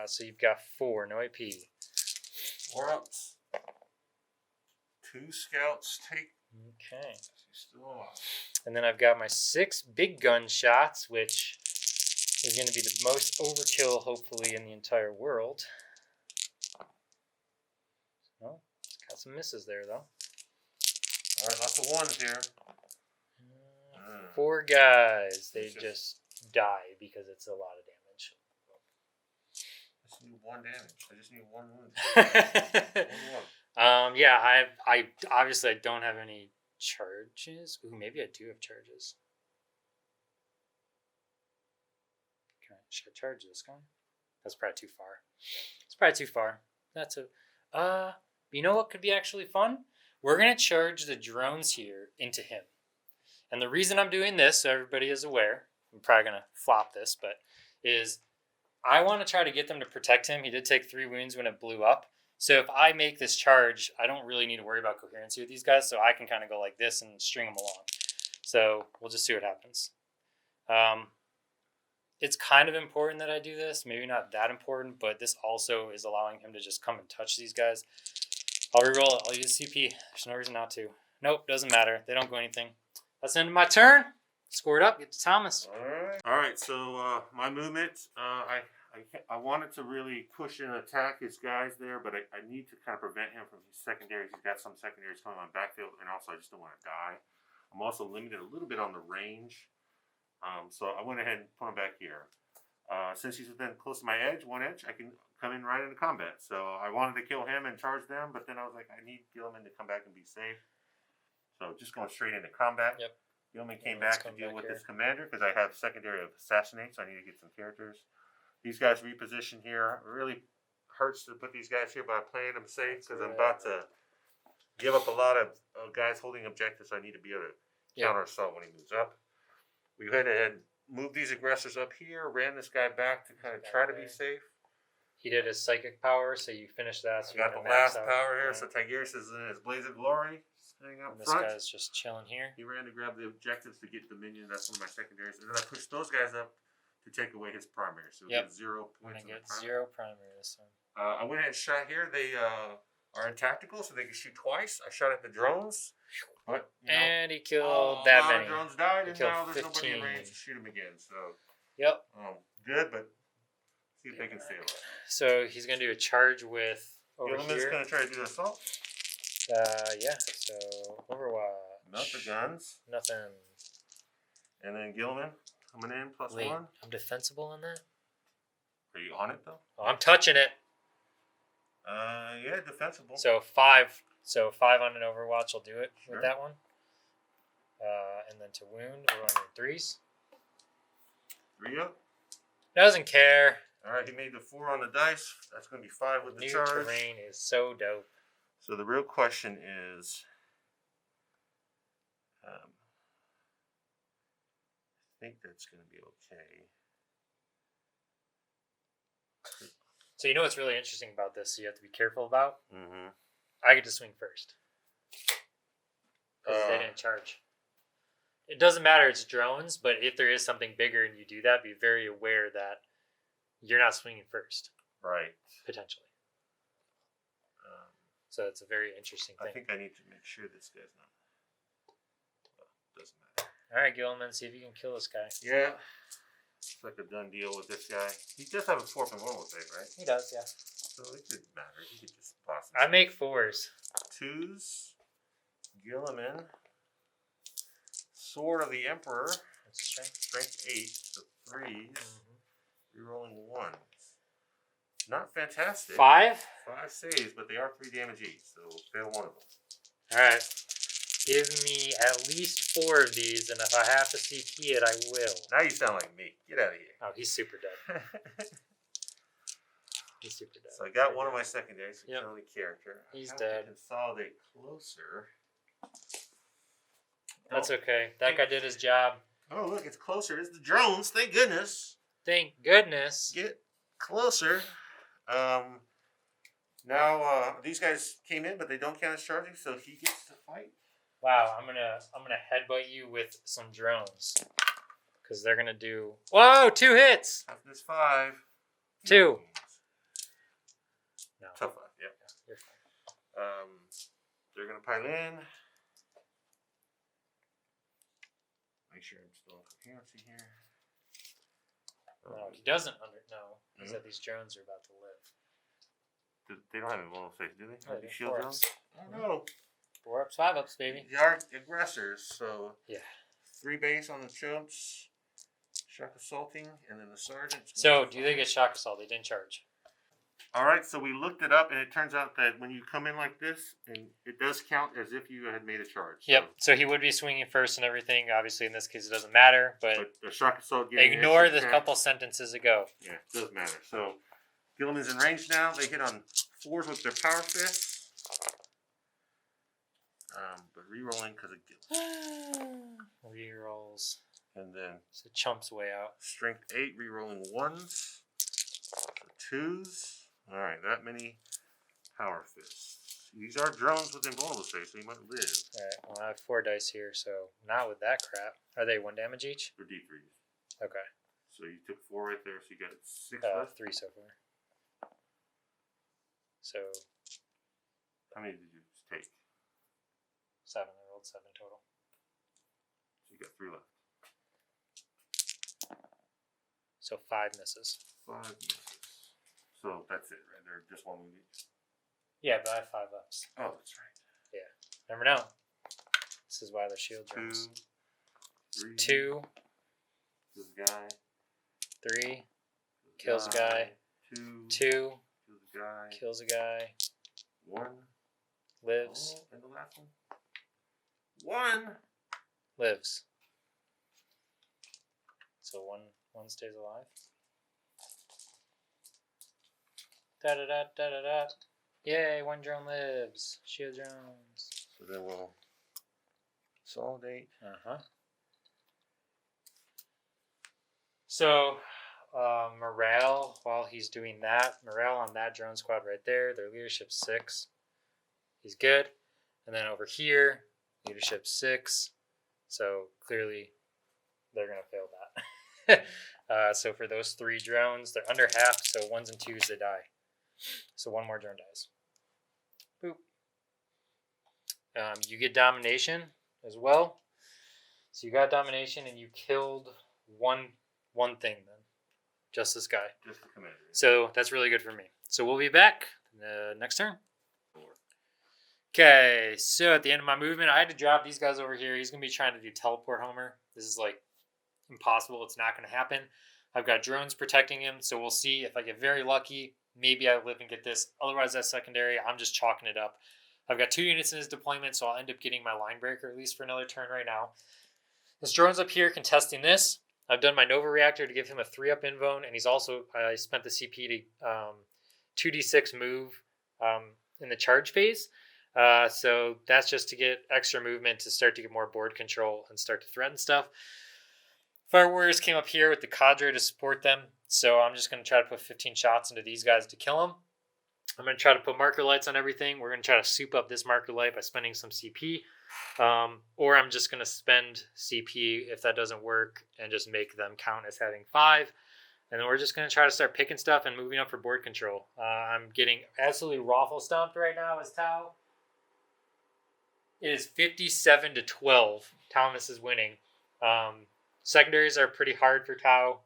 So you've got 4, no AP. 4 ups. 2 scouts take. Okay. He's still alive. And then I've got my 6 big gun shots, which is going to be the most overkill, hopefully, in the entire world. Well, got some misses there, though. All right, lots of 1s here. 4 guys. They just die because it's a lot of damage. I just need 1 damage. I just need 1 wound. 1. Yeah, I obviously I don't have any charges. Ooh, maybe I do have charges. Should I charge this guy? That's probably too far. It's probably too far. That's a you know what could be actually fun? We're gonna charge the drones here into him. And the reason I'm doing this, so everybody is aware, I'm probably gonna flop this, but is I want to try to get them to protect him. He did take 3 wounds when it blew up. So if I make this charge, I don't really need to worry about coherency with these guys, so I can kind of go like this and string them along. So we'll just see what happens. It's kind of important that I do this. Maybe not that important, but this also is allowing him to just come and touch these guys. I'll reroll it. I'll use CP. There's no reason not to. Nope, doesn't matter. They don't go anything. That's the end of my turn. Score it up. Get to Thomas. All right. So my movement, I wanted to really push and attack his guys there, but I need to kind of prevent him from his secondaries. He's got some secondaries coming on backfield, and also I just don't want to die. I'm also limited a little bit on the range. So I went ahead and put him back here. Since he's within close to my edge, 1 inch, I can come in right into combat. So I wanted to kill him and charge them, but then I was like, I need Guilliman to come back and be safe. So just going straight into combat. Yep. Guilliman came back to deal with this commander because I have secondary of assassinate, so I need to get some characters. These guys reposition here. It really hurts to put these guys here, but I'm playing them safe because I'm about to give up a lot of guys holding objectives. So I need to be able to counter assault when he moves up. We went ahead and moved these aggressors up here, ran this guy back to kind of try to be safe. He did his psychic power, so you finished that. So I got the last power here, so Tigurius is in his blaze of glory. Up this front. Guy's just chilling here. He ran to grab the objectives to get Dominion. That's one of my secondaries. And then I pushed those guys up to take away his primary. So we get 0 points. I get 0 primary this time. I went ahead and shot here. They are in tactical, so they can shoot twice. I shot at the drones. But, and he killed that many. Drones died, and now there's 15. nobody in range to shoot him again. So, good, but see if they can stay alive. So he's going to do a charge with over Guilliman's here. going to try to do an assault. Yeah, so Overwatch. Not the guns. Nothing. And then Guilliman coming in +1. I'm defensible on that? Are you on it, though? Oh, I'm touching it. Yeah, defensible. So 5. So 5 on an Overwatch will do it with that one. And then to wound, we're on your 3s. 3 up. Doesn't care. All right, he made the 4 on the dice. That's going to be 5 with the New charge. terrain is so dope. So the real question is, I think that's going to be okay. So you know what's really interesting about this, so you have to be careful about? Mm-hmm. I get to swing first. Because they didn't charge. It doesn't matter, it's drones, but if there is something bigger and you do that, be very aware that you're not swinging first. Right. Potentially. So it's a very interesting thing. I think I need to make sure this guy's not. Well, doesn't matter. All right, Guilliman, see if you can kill this guy. Yeah. It's like a done deal with this guy. He does have a 4 from one save, right? He does, yeah. So it could matter. He could just boss I make 4s. 2s. Guilliman. Sword of the Emperor. That's strength. Strength 8. So 3s. Rerolling 1s. Not fantastic. 5? 5 saves, but they are 3 damage each, so fail one of them. Alright. Give me at least 4 of these, and if I have to CP it, I will. Now you sound like me. Get out of here. Oh, he's super dead. He's super dead. So I got one of my secondaries. So killing the character. He's I have dead. to consolidate closer. That's okay. That guy did his job. Oh, look, it's closer. It's the drones. Thank goodness. Thank goodness. Get closer. Now these guys came in, but they don't count as charging, so he gets to fight. Wow, I'm gonna headbutt you with some drones, because they're gonna do 2 hits. Toughness 5. 2. No. Tough 5. Yeah. You're fine. They're gonna pile in. Make sure I'm still in coherency here. No, he doesn't know. He said these drones are about to live. They don't have any vulnerable face, do they? Oh, These shield drones? I don't know. 4 ups, 5 ups, baby. They are aggressors, so yeah. 3 base on the chumps, shock assaulting, and then the sergeant. So, do they get shock assault? They didn't charge. All right, so we looked it up, and it turns out that when you come in like this, and it does count as if you had made a charge. Yep. So he would be swinging first and everything. Obviously, in this case, it doesn't matter. But the shock assault. Ignore the couple sentences ago. Yeah, it does matter. So Guilliman's in range now. They hit on 4s with their power fists. But re-rolling because of Guilliman. Rerolls. And then so chumps way out. Strength 8, re-rolling 1s. So 2s. All right, that many power fists. These are drones with invulnerable saves, so you might live. All right, well, I have 4 dice here, so not with that crap. Are they 1 damage each? They're D3s. Okay. So you took 4 right there, so you got 6 left? 3 so far. So. How many did you take? 7. I rolled 7 total. So you got 3 left. So 5 misses. 5 misses. So that's it, right? They're just 1 wound each. Yeah, but I have 5 ups. Oh, that's right. Yeah. Never know. This is why they're shield drones. 2, 3. 2. This guy. 3. Kills a guy. 2. 2. Kills a guy. Kills a guy. 1. Lives. Oh, and the last one. 1. Lives. So one stays alive. Da da da da da da. Yay! 1 drone lives. Shield drones. So then we'll consolidate. So, morale, while he's doing that, morale on that drone squad right there, their leadership 6. He's good. And then over here, leadership 6. So clearly, they're going to fail that. So for those 3 drones, they're under half, so 1s and 2s, they die. So 1 more drone dies. Boop. You get domination as well. So you got domination, and you killed one thing then. Just this guy. Just the commander. So that's really good for me. So we'll be back next turn. Okay, so at the end of my movement, I had to drop these guys over here. He's going to be trying to do teleport Homer. This is like impossible. It's not going to happen. I've got drones protecting him, so we'll see. If I get very lucky, maybe I live and get this. Otherwise, that's secondary. I'm just chalking it up. I've got 2 units in his deployment, so I'll end up getting my line breaker at least for another turn right now. This drone's up here contesting this. I've done my Nova Reactor to give him a 3-up invone, and he's also, I spent the CP to 2d6 move in the charge phase. So that's just to get extra movement to start to get more board control and start to threaten stuff. Fire Warriors came up here with the Cadre to support them, so I'm just going to try to put 15 shots into these guys to kill them. I'm going to try to put marker lights on everything. We're going to try to soup up this marker light by spending some CP. Or I'm just going to spend CP if that doesn't work and just make them count as having 5. And then we're just going to try to start picking stuff and moving up for board control. I'm getting absolutely raffle stomped right now as Tau. It is 57-12. Thomas is winning. Secondaries are pretty hard for Tau,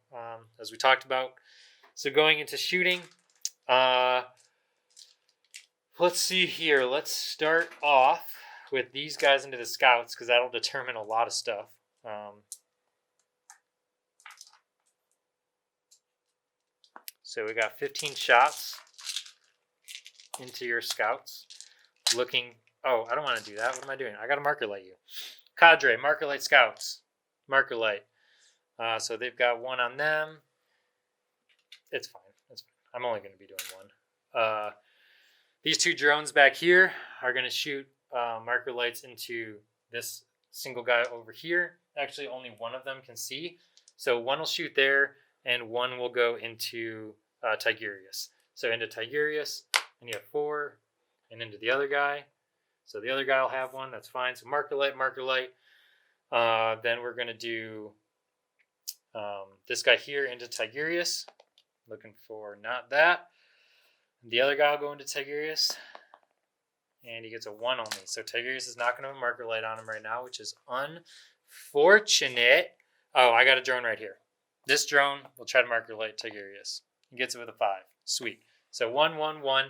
as we talked about. So going into shooting, let's see here. Let's start off with these guys into the scouts, because that'll determine a lot of stuff. So we got 15 shots into your scouts. Looking, oh, I don't want to do that. What am I doing? I got to marker light you. Cadre, marker light scouts. Marker light. So they've got 1 on them. It's fine. It's fine. I'm only going to be doing 1. These 2 drones back here are going to shoot marker lights into this single guy over here. Actually, only 1 of them can see. So 1 will shoot there, and 1 will go into Tigurius. So into Tigurius, and you have 4, and into the other guy. So the other guy will have 1. That's fine. So marker light, marker light. Then we're going to do this guy here into Tigurius. Looking for not that. The other guy will go into Tigurius. And he gets a 1 only. So Tigurius is not going to have a marker light on him right now, which is unfortunate. Oh, I got a drone right here. This drone will try to marker light Tigurius. He gets it with a 5. Sweet. So 1, 1, 1,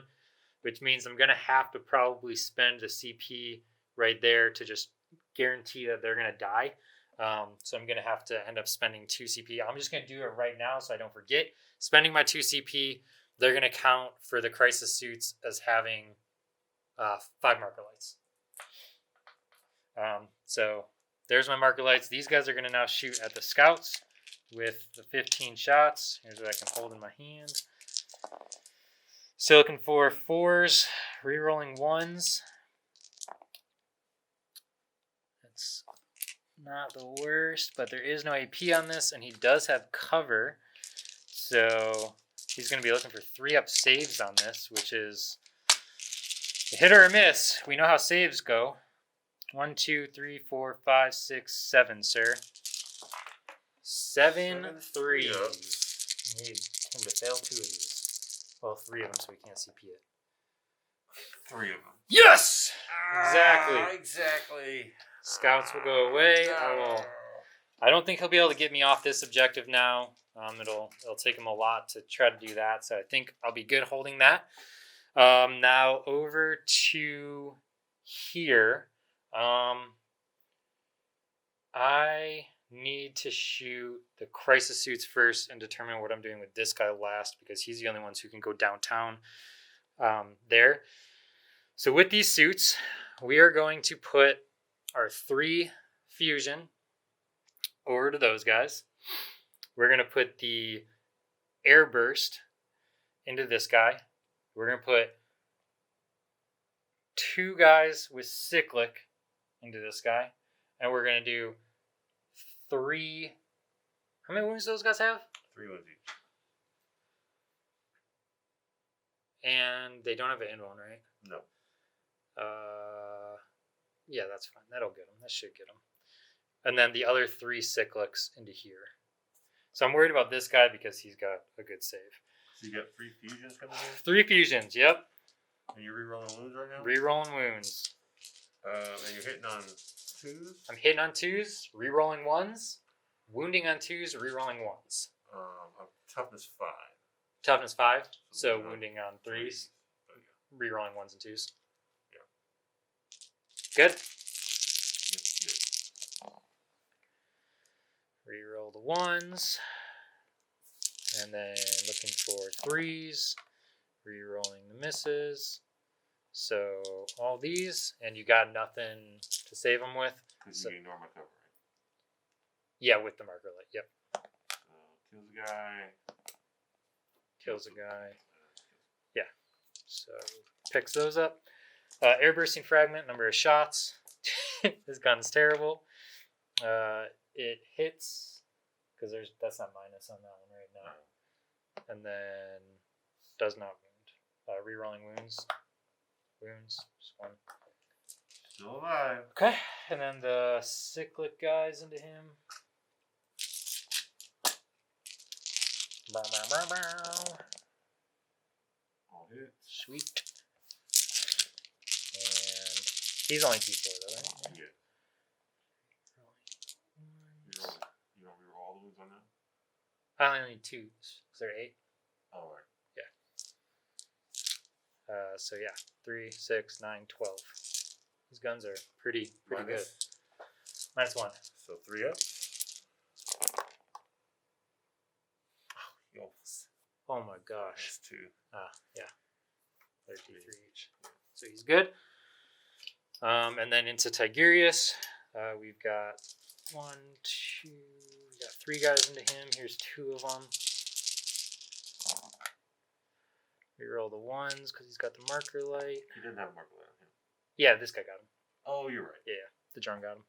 which means I'm going to have to probably spend the CP right there to just guarantee that they're going to die. So I'm going to have to end up spending 2 CP. I'm just going to do it right now so I don't forget. Spending my 2 CP, they're going to count for the crisis suits as having 5 marker lights. So there's my marker lights. These guys are going to now shoot at the scouts with the 15 shots. Here's what I can hold in my hand. So looking for 4s, rerolling 1s. That's not the worst, but there is no AP on this, and he does have cover. So he's going to be looking for 3-up saves on this, which is a hit or a miss. We know how saves go. 1, 2, 3, 4, 5, 6, 7, sir. 7 3. Need him to fail 2 of these. Well, 3 of them, so we can't CP it. 3 of them. Yes! Exactly. Exactly. Scouts will go away. I don't think he'll be able to get me off this objective now. It'll take him a lot to try to do that, so I think I'll be good holding that. Now over to here. I need to shoot the crisis suits first and determine what I'm doing with this guy last, because he's the only one who can go downtown there. So with these suits, we are going to put our 3 fusion over to those guys. We're going to put the airburst into this guy. We're going to put 2 guys with cyclic into this guy. And we're going to do 3... How many wounds do those guys have? 3 wounds each. And they don't have an invuln, right? No. Yeah, that's fine. That'll get them. That should get them. And then the other 3 cyclics into here. So I'm worried about this guy because he's got a good save. So you got 3 fusions coming in? 3 fusions, yep. And you're rerolling wounds right now? Rerolling wounds. And you're hitting on 2s? I'm hitting on 2s, rerolling 1s, wounding on 2s, rerolling 1s. Toughness 5. Toughness 5, so wounding on 3s, rerolling 1s and 2s. Good. Reroll the 1s, and then looking for 3s, rerolling the misses. So all these, and you got nothing to save them with. Because you ignore my cover, right? Yeah, with the marker light. Yep. Kills a guy. Kills a guy. Yeah. So picks those up. Airbursting fragment, number of shots. This gun's terrible. It hits because that's not minus on that one right now. And then does not wound. Rerolling wounds. Just 1. Still alive. Okay, and then the cyclic guys into him. Bow, bow, bow, bow. All hits. Sweet. And he's only T4 though, right? Yeah. You don't reroll all the wounds on that? I only need 2s. Is there 8? Oh, right. So yeah, 3, 6, 9, 12. These guns are pretty good. Minus 1. So 3 up. Oh, Oh my gosh. That's 2. Yeah. They're D3 each. So he's good. And then into Tigurius, we've got 1, 2. We got 3 guys into him. Here's 2 of them. Reroll the 1s because he's got the marker light. He didn't have a marker light on him. Yeah, this guy got him. Oh, you're right. Yeah, the drone got him.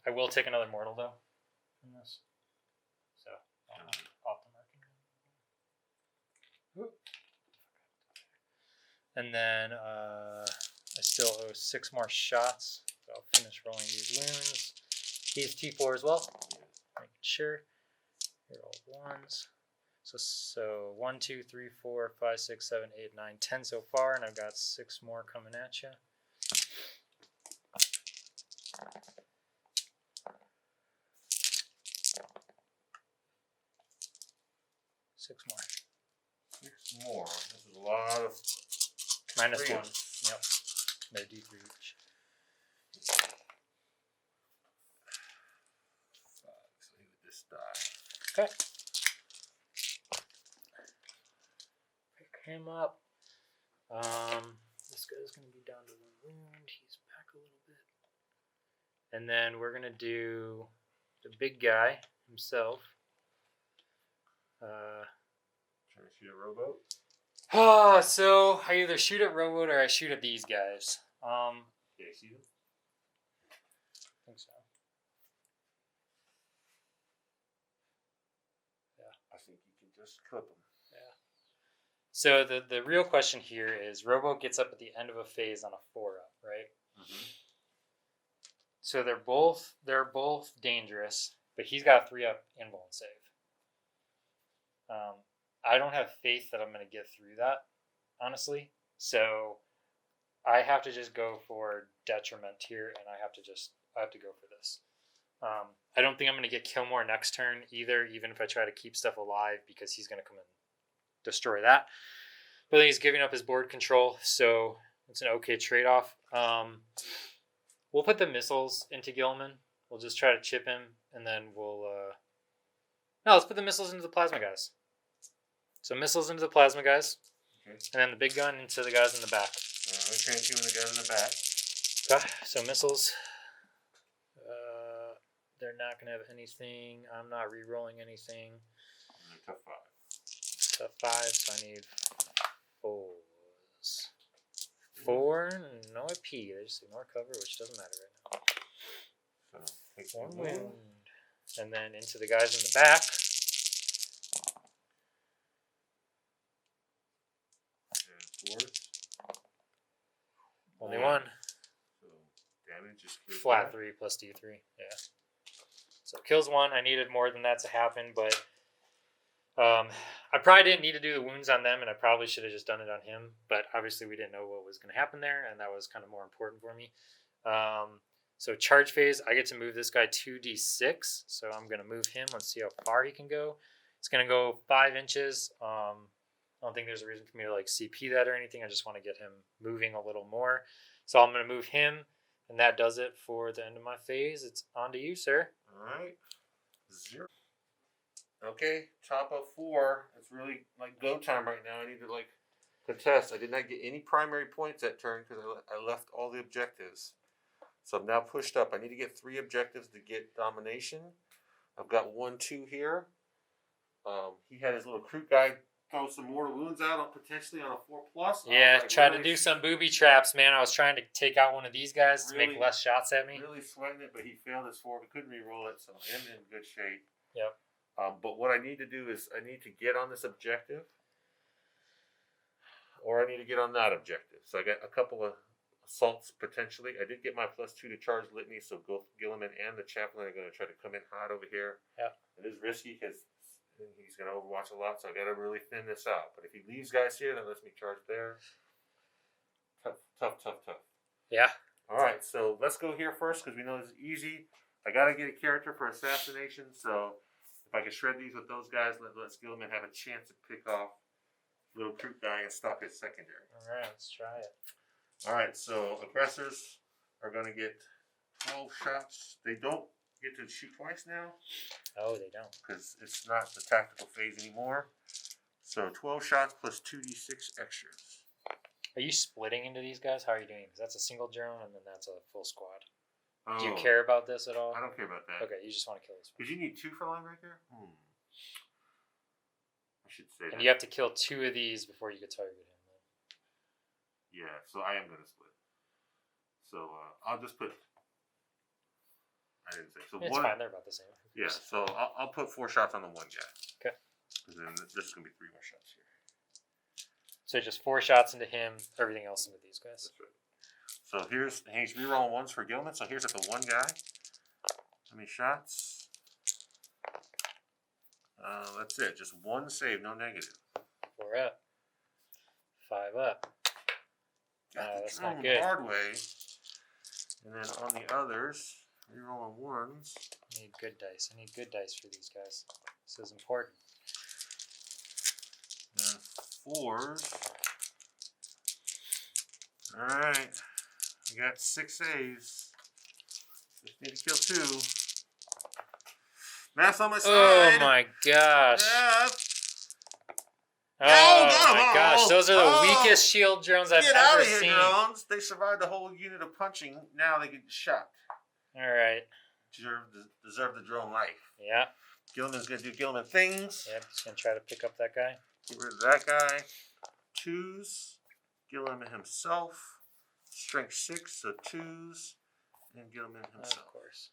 I will take another mortal though from this. So off the marking. And then I still owe 6 more shots. So I'll finish rolling these wounds. He's T4 as well. Making sure. Here are all 1s. So 1, 2, 3, 4, 5, 6, 7, 8, 9, 10 so far, and I've got 6 more coming at you. Six more. This is a lot of... Minus 1. Yep. They're D3 each. 5. So he would just die. Okay. Him up. This guy's going to be down to 1 wound. He's back a little bit. And then we're going to do the big guy himself. Trying to shoot a rowboat? So I either shoot at rowboat or I shoot at these guys. Yeah, you see them? I think so. Yeah. I think you can just clip them. So the real question here is rowboat gets up at the end of a phase on a 4-up, right? Mm-hmm. So they're both dangerous, but he's got a 3-up invuln save. I don't have faith that I'm going to get through that, honestly. So I have to just go for detriment here, and I have to go for this. I don't think I'm going to get Killmore next turn either, even if I try to keep stuff alive, because he's going to come and destroy that. But then he's giving up his board control, so it's an okay trade-off. We'll put the missiles into Guilliman We'll just try to chip him, and then we'll... No, let's put the missiles into the plasma guys. So missiles into the plasma guys. Okay. And then the big gun into the guys in the back. Transhuman the guys in the back. Okay, so missiles. They're not going to have anything. I'm not re-rolling anything. Tough 5. Tough 5, so I need 4s. 4, no IP. They just ignore cover, which doesn't matter right now. So take 1 wound. And then into the guys in the back. And 4s. Only 1. So damage is Flat 3 plus D3. Yeah. So kills 1. I needed more than that to happen, but I probably didn't need to do the wounds on them, and I probably should have just done it on him. But obviously, we didn't know what was going to happen there, and that was kind of more important for me. So charge phase, I get to move this guy 2d6. So I'm going to move him. Let's see how far he can go. It's going to go 5 inches. I don't think there's a reason for me to like CP that or anything. I just want to get him moving a little more. So I'm going to move him, and that does it for the end of my phase. It's on to you, sir. All right. 0. Okay, top of 4. It's really like go time right now. I need to like contest. I did not get any primary points that turn because I left all the objectives. So I'm now pushed up. I need to get 3 objectives to get domination. I've got 1, 2 here. He had his little recruit guy throw some mortal wounds out on potentially on a 4+. Yeah, try to do some booby traps, man. I was trying to take out one of these guys to make less shots at me. Really sweating it, but he failed his 4. We couldn't re-roll it, so I'm in good shape. Yep. But what I need to do is I need to get on this objective, or I need to get on that objective. So I got a couple of assaults potentially. I did get my +2 to charge litany, so both Guilliman and the Chaplain are going to try to come in hot over here. Yeah. It is risky because he's going to overwatch a lot, so I got to really thin this out. But if he leaves guys here, then lets me charge there. Tough. Yeah. All right, so let's go here first because we know this is easy. I got to get a character for assassination, so if I can shred these with those guys, let's Guilliman have a chance to pick off little troop guy and stop his secondary. All right, let's try it. All right, so aggressors are going to get 12 shots. They don't get to shoot twice now. Oh, they don't. Because it's not the tactical phase anymore. So 12 shots plus 2d6 extras. Are you splitting into these guys? How are you doing? Because that's a single drone and then that's a full squad. Oh, do you care about this at all? I don't care about that. Okay, you just want to kill this one. Because you need 2 for linebreaker? I should say that. And you have to kill 2 of these before you can target him. Yeah, so I am going to split. So I'll just put... I didn't say. So it's one, fine, they're about the same. Yeah, so I'll put 4 shots on the one guy. Okay. And then this is going to be 3 more shots here. So just 4 shots into him, everything else into these guys. That's right. So he's rerolling 1s for Guilliman. So here's at the 1 guy. How many shots? That's it. Just 1 save, no negative. 4 up. 5 up. That's not good. Hard way. And then on the others, rerolling 1s. I need good dice. I need good dice for these guys. This is important. And 4s. Alright. We got 6 saves. Just need to kill 2. Math on my side. Oh my gosh. Yeah. Oh my gosh. Those are the weakest shield drones I've ever seen. Drones. They survived the whole unit of punching. Now they get shot. Alright. Deserve the drone life. Yeah. Guilliman's going to do Guilliman things. Yep, just going to try to pick up that guy. Get rid of that guy. 2s. Guilliman himself. Strength 6, so 2s. And Guilliman himself. Of course.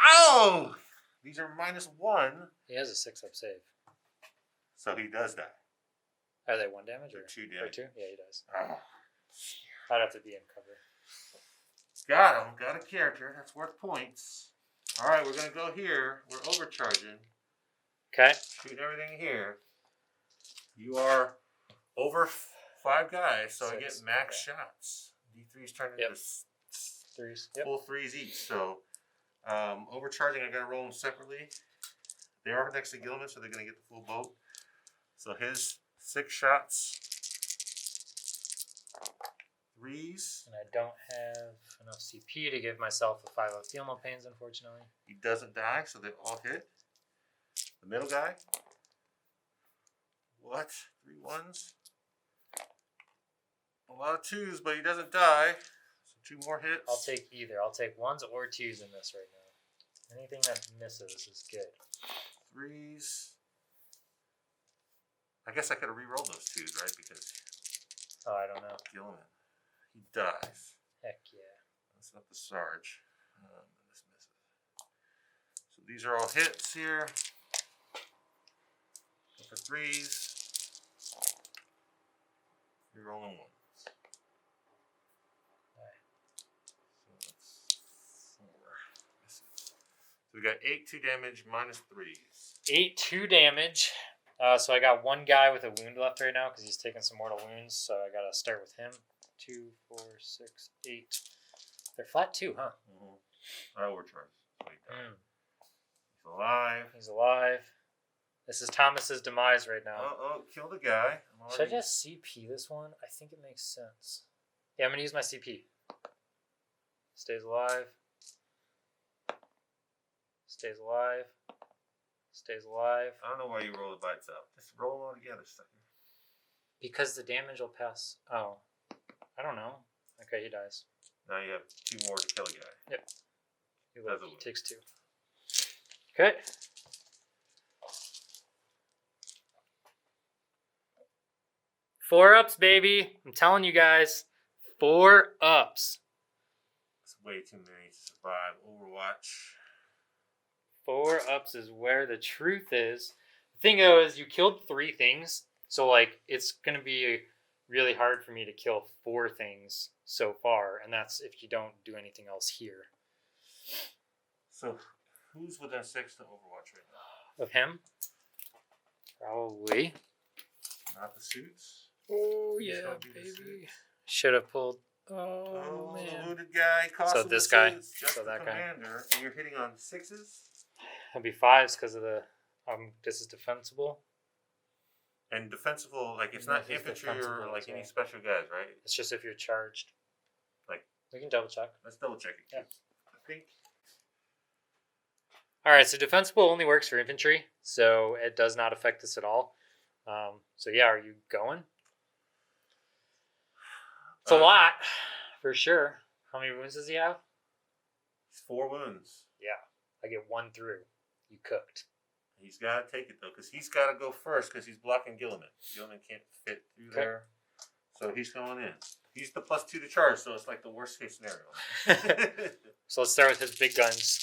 Ow! These are -1. He has a 6-up save. So he does die. Are they 1 damage? Or 2 damage. Or 2? Yeah, he does. Oh. I'd have to be in cover. Got him. Got a character. That's worth points. All right, we're going to go here. We're overcharging. Okay. Shooting everything here. You are over 5 guys, so 6. I get max shots. D3's turning into 3s. Full 3s each. So overcharging, I got to roll them separately. They are next to Guilliman, so they're going to get the full boat. So his 6 shots. 3s. And I don't have enough CP to give myself a 5-up Feel No Pains, unfortunately. He doesn't die, so they all hit. The middle guy. What? 3 1s. A lot of 2s, but he doesn't die. So 2 more hits. I'll take either. I'll take 1s or 2s in this right now. Anything that misses is good. 3s. I guess I could have re-rolled those 2s, right? Because Oh, I don't know. Guilliman. He dies. Heck yeah. That's not the Sarge. This misses. So these are all hits here. Go for 3s. You're rolling 1s. So that's 4 misses. So we got 8 2 damage minus 3s. 8 2 damage. So I got 1 guy with a wound left right now because he's taking some mortal wounds. So I got to start with him. 2, 4, 6, 8. They're flat 2, huh? Mm-hmm. I overcharged. He's alive. He's alive. This is Thomas's demise right now. Oh, kill the guy. Should I just CP this one? I think it makes sense. Yeah, I'm going to use my CP. Stays alive. Stays alive. Stays alive. I don't know why you roll it by itself. Just roll them all together, sucker. Because the damage will pass. Oh. I don't know. Okay, he dies. Now you have 2 more to kill a guy. Yep. He takes 2. Okay. Four ups, baby. I'm telling you guys. 4 ups. It's way too many to survive Overwatch. 4 ups is where the truth is. The thing though is you killed 3 things. So like it's going to be really hard for me to kill 4 things so far. And that's if you don't do anything else here. So who's within 6 to Overwatch right now? Of him? Probably. Not the suits? Oh yeah, baby. Should have pulled. Oh man. The wounded guy. So this guy. Just So the that commander. And you're hitting on 6s? It'll be 5s because of the. This is defensible. And defensible, like it's not infantry or like any special guys, right? It's just if you're charged. Like we can double check. Let's double check it. Yeah. I think. All right, so defensible only works for infantry, so it does not affect this at all. So yeah, are you going? It's a lot, for sure. How many wounds does he have? 4 wounds. Yeah, I get 1 through. You cooked. He's got to take it, though, because he's got to go first because he's blocking Guilliman. Guilliman can't fit through there. So he's going in. He's the +2 to charge, so it's like the worst case scenario. So let's start with his big guns.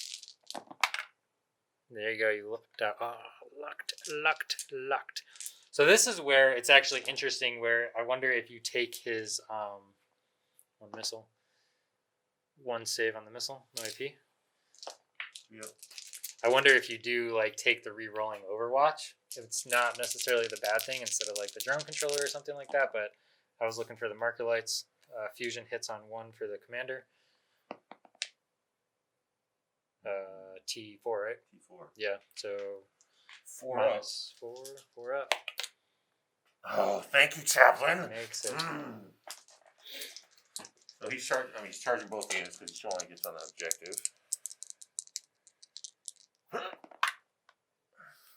There you go. You looked out. Oh, lucked. So this is where it's actually interesting, where I wonder if you take his 1 missile. 1 save on the missile. No AP. Yep. I wonder if you do like take the re-rolling Overwatch. It's not necessarily the bad thing instead of like the drone controller or something like that, but I was looking for the marker lights. Fusion hits on 1 for the commander. T4, right? T4. Yeah, so 4 up. 4 up. Oh, thank you, Chaplain. Makes it. So he's charging. He's charging both units because he only gets on the objective.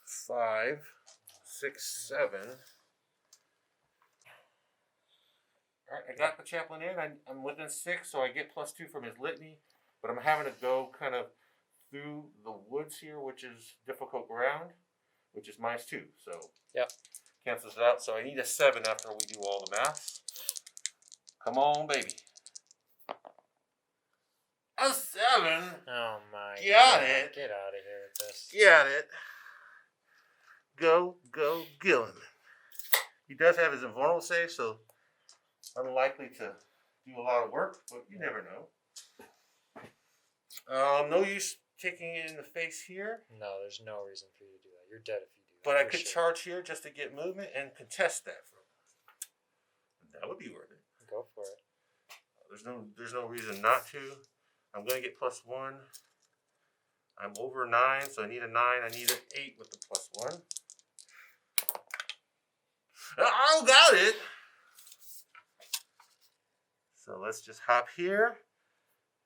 5, 6, 7. All right, I got the Chaplain in. I'm within 6, so I get +2 from his litany. But I'm having to go kind of through the woods here, which is difficult ground, which is -2. So yep, cancels it out. So I need a 7 after we do all the math. Come on, baby. A 7. Oh my Got God. it. Get out of here with this. Got it. Go, Guilliman. He does have his invulnerable save, so unlikely to do a lot of work, but you never know. No use taking it in the face here. No, there's no reason for you to do that. You're dead if you do that. But I could charge here just to get movement and contest that from him. That would be worth it. Go for it. There's no reason not to. I'm gonna get +1. I'm over 9, so I need a 9. I need an 8 with the +1. Oh, got it. So let's just hop here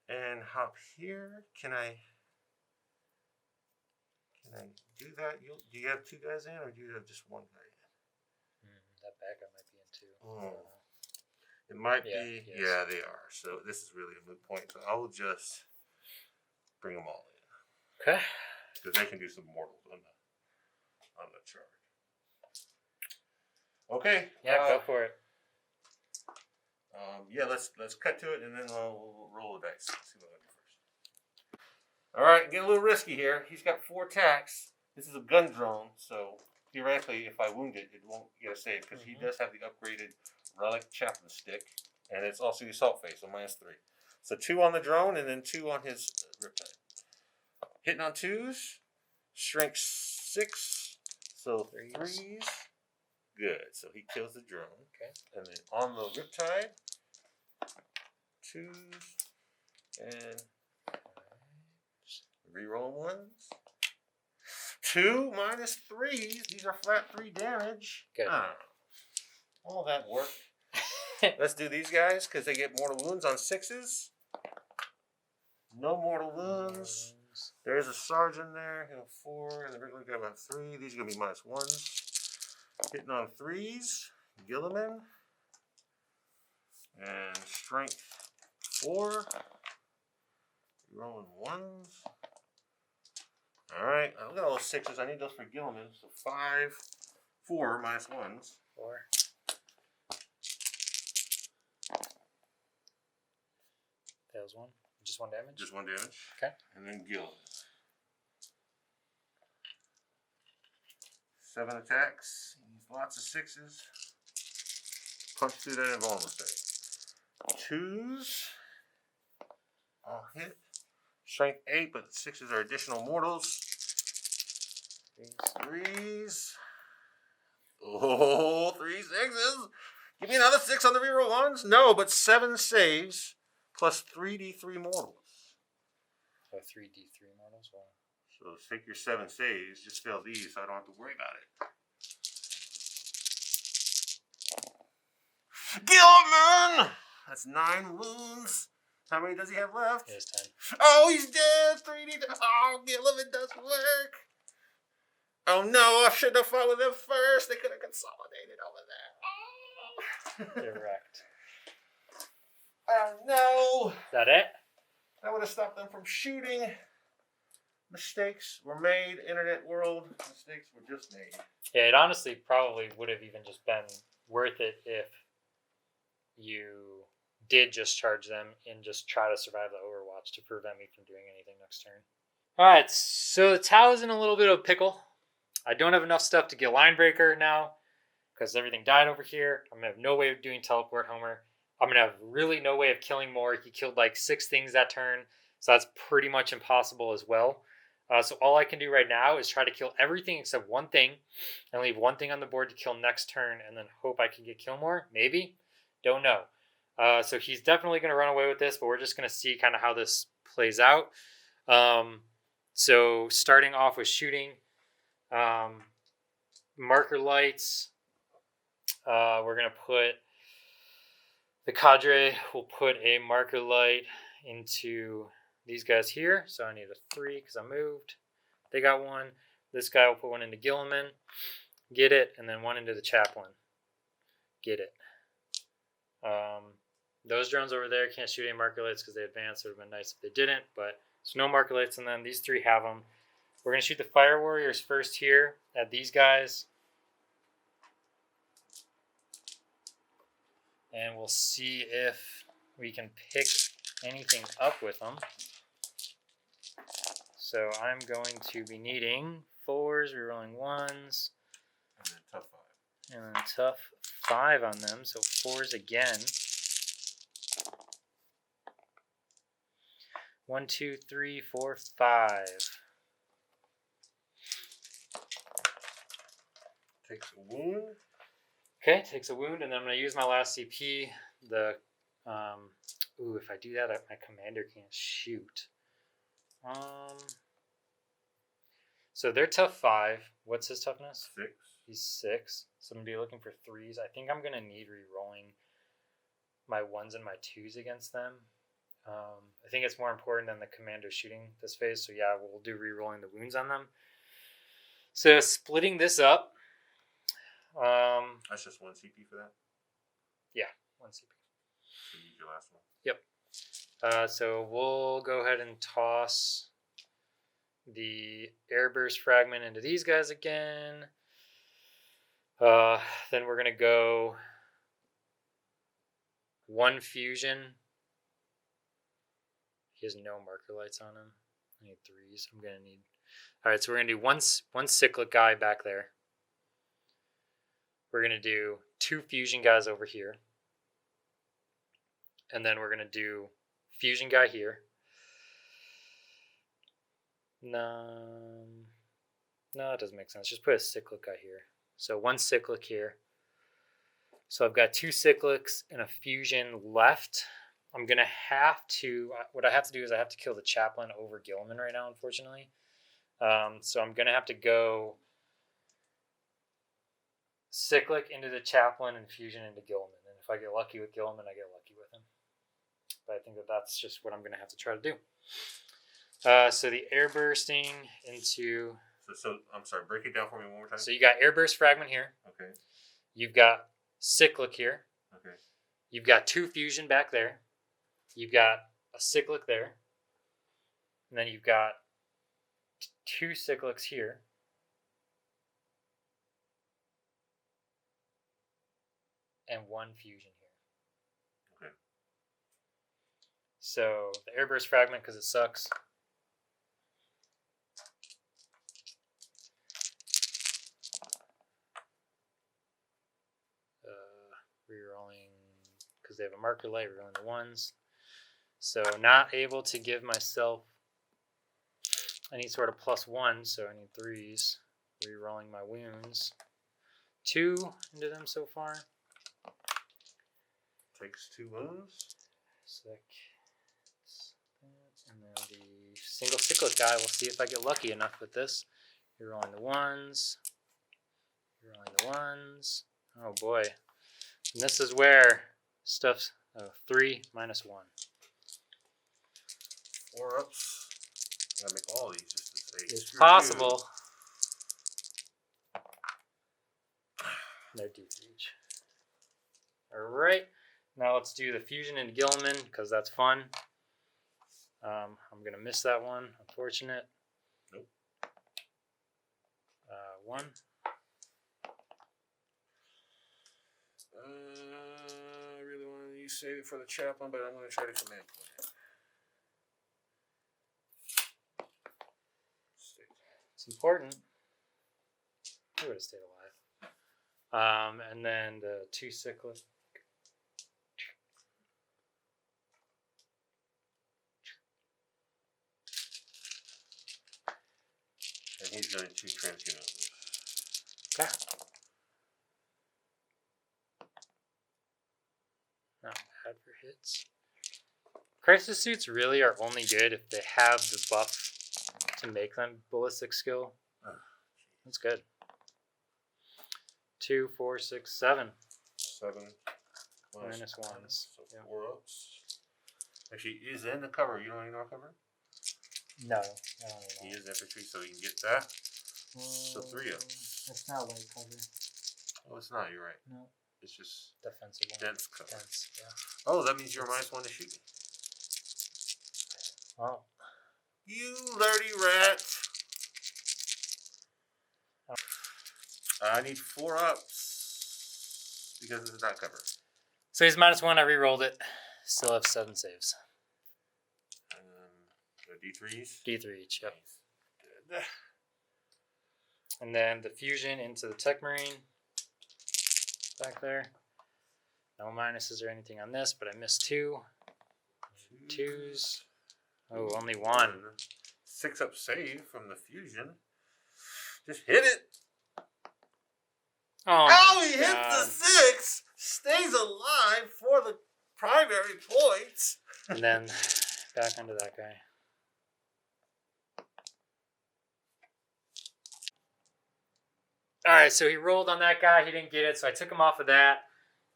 and hop here. Can I do that? Do you have two guys in, or do you have just one guy in? That backup might be in too. It might be. Yes. Yeah, they are. So this is really a moot point. So I will just bring them all in. Okay. Because they can do some mortals on the chart. Okay. Yeah, go for it. Yeah, let's cut to it, and then we'll roll the dice. See what I do first. All right, get a little risky here. He's got 4 attacks. This is a gun drone, so theoretically, if I wound it, it won't get a save because he does have the upgraded relic Chaplain stick, and it's also the assault phase, so -3. So 2 on the drone, and then 2 on his Riptide. Hitting on 2s, strength 6, so 3s. Good, so he kills the drone. Okay. And then on the Riptide, 2s, and reroll 1s. 2 -3s. These are flat 3 damage. Good. All that work. Let's do these guys because they get mortal wounds on 6s. No mortal wounds. There's a sergeant there. He'll 4, and the regular guy about 3. These are gonna be -1s. Hitting on 3s. Guilliman. And strength 4. Rolling 1s. Alright, I've got all those 6s. I need those for Guilliman. So 5, 4 -1s. 4. Fails 1. Just 1 damage? Just 1 damage. Okay. And then Guilliman. 7 attacks. Lots of 6s. Punch through that invulnerable save. 2s. I'll hit. Strength 8, but 6s are additional mortals. 3s. Oh, 3 6s. Give me another 6 on the reroll 1s. No, but 7 saves plus 3d3 mortals. So 3d3 mortals. Well. So take your 7 saves. Just fail these, so I don't have to worry about it. Guilliman! That's 9 wounds. How many does he have left? He has 10. Oh, he's dead. 3D. Oh, Guilliman doesn't work. Oh no, I should have fought with them first. They could have consolidated over there. Oh. Direct. Oh no. Is that it? That would have stopped them from shooting. Mistakes were made. Internet world. Mistakes were just made. Yeah, it honestly probably would have even just been worth it if you did just charge them and just try to survive the Overwatch to prevent me from doing anything next turn. Alright, so the Tau is in a little bit of a pickle. I don't have enough stuff to get Line Breaker now because everything died over here. I'm going to have no way of doing Teleport Homer. I'm going to have really no way of killing more. He killed like 6 things that turn, so that's pretty much impossible as well. So all I can do right now is try to kill everything except 1 thing and leave 1 thing on the board to kill next turn and then hope I can get kill more. Maybe. Don't know. So he's definitely going to run away with this, but we're just going to see kind of how this plays out. So starting off with shooting, marker lights. We're going to put the Cadre will put a marker light into these guys here. So I need a 3 because I moved. They got 1. This guy will put 1 into Guilliman. Get it. And then 1 into the Chaplain. Get it. Those drones over there can't shoot any marker lights because they advanced. It would have been nice if they didn't, but there's no marker lights, and then these 3 have them. We're going to shoot the Fire Warriors first here at these guys. And we'll see if we can pick anything up with them. So I'm going to be needing 4s, rerolling 1s. And then tough 5. And then tough 5 on them, so 4s again. 1, 2, 3, 4, 5. Takes a wound. Okay, takes a wound, and then I'm going to use my last CP. The if I do that, my commander can't shoot. So they're tough 5. What's his toughness? 6. He's 6. So I'm going to be looking for 3s. I think I'm going to need re-rolling my 1s and my 2s against them. I think it's more important than the commander shooting this phase. So yeah, we'll do re-rolling the wounds on them. So splitting this up. That's just 1 CP for that? Yeah, 1 CP. So use your last one. Yep. So we'll go ahead and toss the airburst fragment into these guys again. Then we're going to go 1 fusion. He has no marker lights on him. I need 3s. I'm going to need... All right, so we're going to do one cyclic guy back there. We're going to do 2 fusion guys over here. And then we're going to do fusion guy here. No, that doesn't make sense. Just put a cyclic guy here. So 1 cyclic here. So I've got 2 cyclics and a fusion left. I'm going to have to... What I have to do is I have to kill the Chaplain over Guilliman right now, unfortunately. So I'm going to have to go cyclic into the Chaplain and fusion into Guilliman. And if I get lucky with Guilliman, I get lucky with him. But I think that's just what I'm going to have to try to do. So the air bursting into... So I'm sorry, break it down for me one more time. So you got airburst fragment here. Okay. You've got cyclic here. Okay. You've got 2 fusion back there. You've got a cyclic there. And then you've got 2 cyclics here. And 1 fusion here. Okay. So the airburst fragment, because it sucks. Rerolling, because they have a marker light, rerolling the 1s. So not able to give myself any sort of +1, so I need 3s. Rerolling my wounds. 2 into them so far. Takes 2 wounds. Sick. And then the single cyclic guy, we'll see if I get lucky enough with this. Rerolling the 1s. Rerolling the 1s. Oh boy. And this is where stuff's 3 minus 1. 4 ups. I gotta make all these just to say It's possible. No D3 each. Alright. Now let's do the fusion into Guilliman, because that's fun. I'm going to miss that one. Unfortunate. Nope. 1. I really want to save it for the Chaplain, but I'm going to try to command point. It's important. I would have stayed alive. And then the 2 cyclic. And he's going to transhuman. Okay. Not bad for hits. Crisis suits really are only good if they have the buff to make them ballistic skill. That's good. 2, 4, 6, 7. 7 minus 1s. So yeah. 4 ups. Actually, is in the cover. You don't need no cover? No, I don't need He that. is infantry, so he can get that. So 3 ups. It's not light cover. Oh, it's not. You're right. No. It's just Defensive one. dense cover. Dense, yeah. Oh, that means you're -1 to shoot me. Oh. You dirty rat. I need 4 ups because it's not cover. So he's -1. I re-rolled it. Still have 7 saves. The D3s? D3 each, yep. Good. And then the fusion into the Tech Marine. Back there. No minuses or anything on this, but I missed 2. 2s. Oh, only 1. 6 up save from the fusion. Just hit it. Oh, He hits the 6. Stays alive for the primary points. And then back onto that guy. Alright, so he rolled on that guy. He didn't get it, so I took him off of that.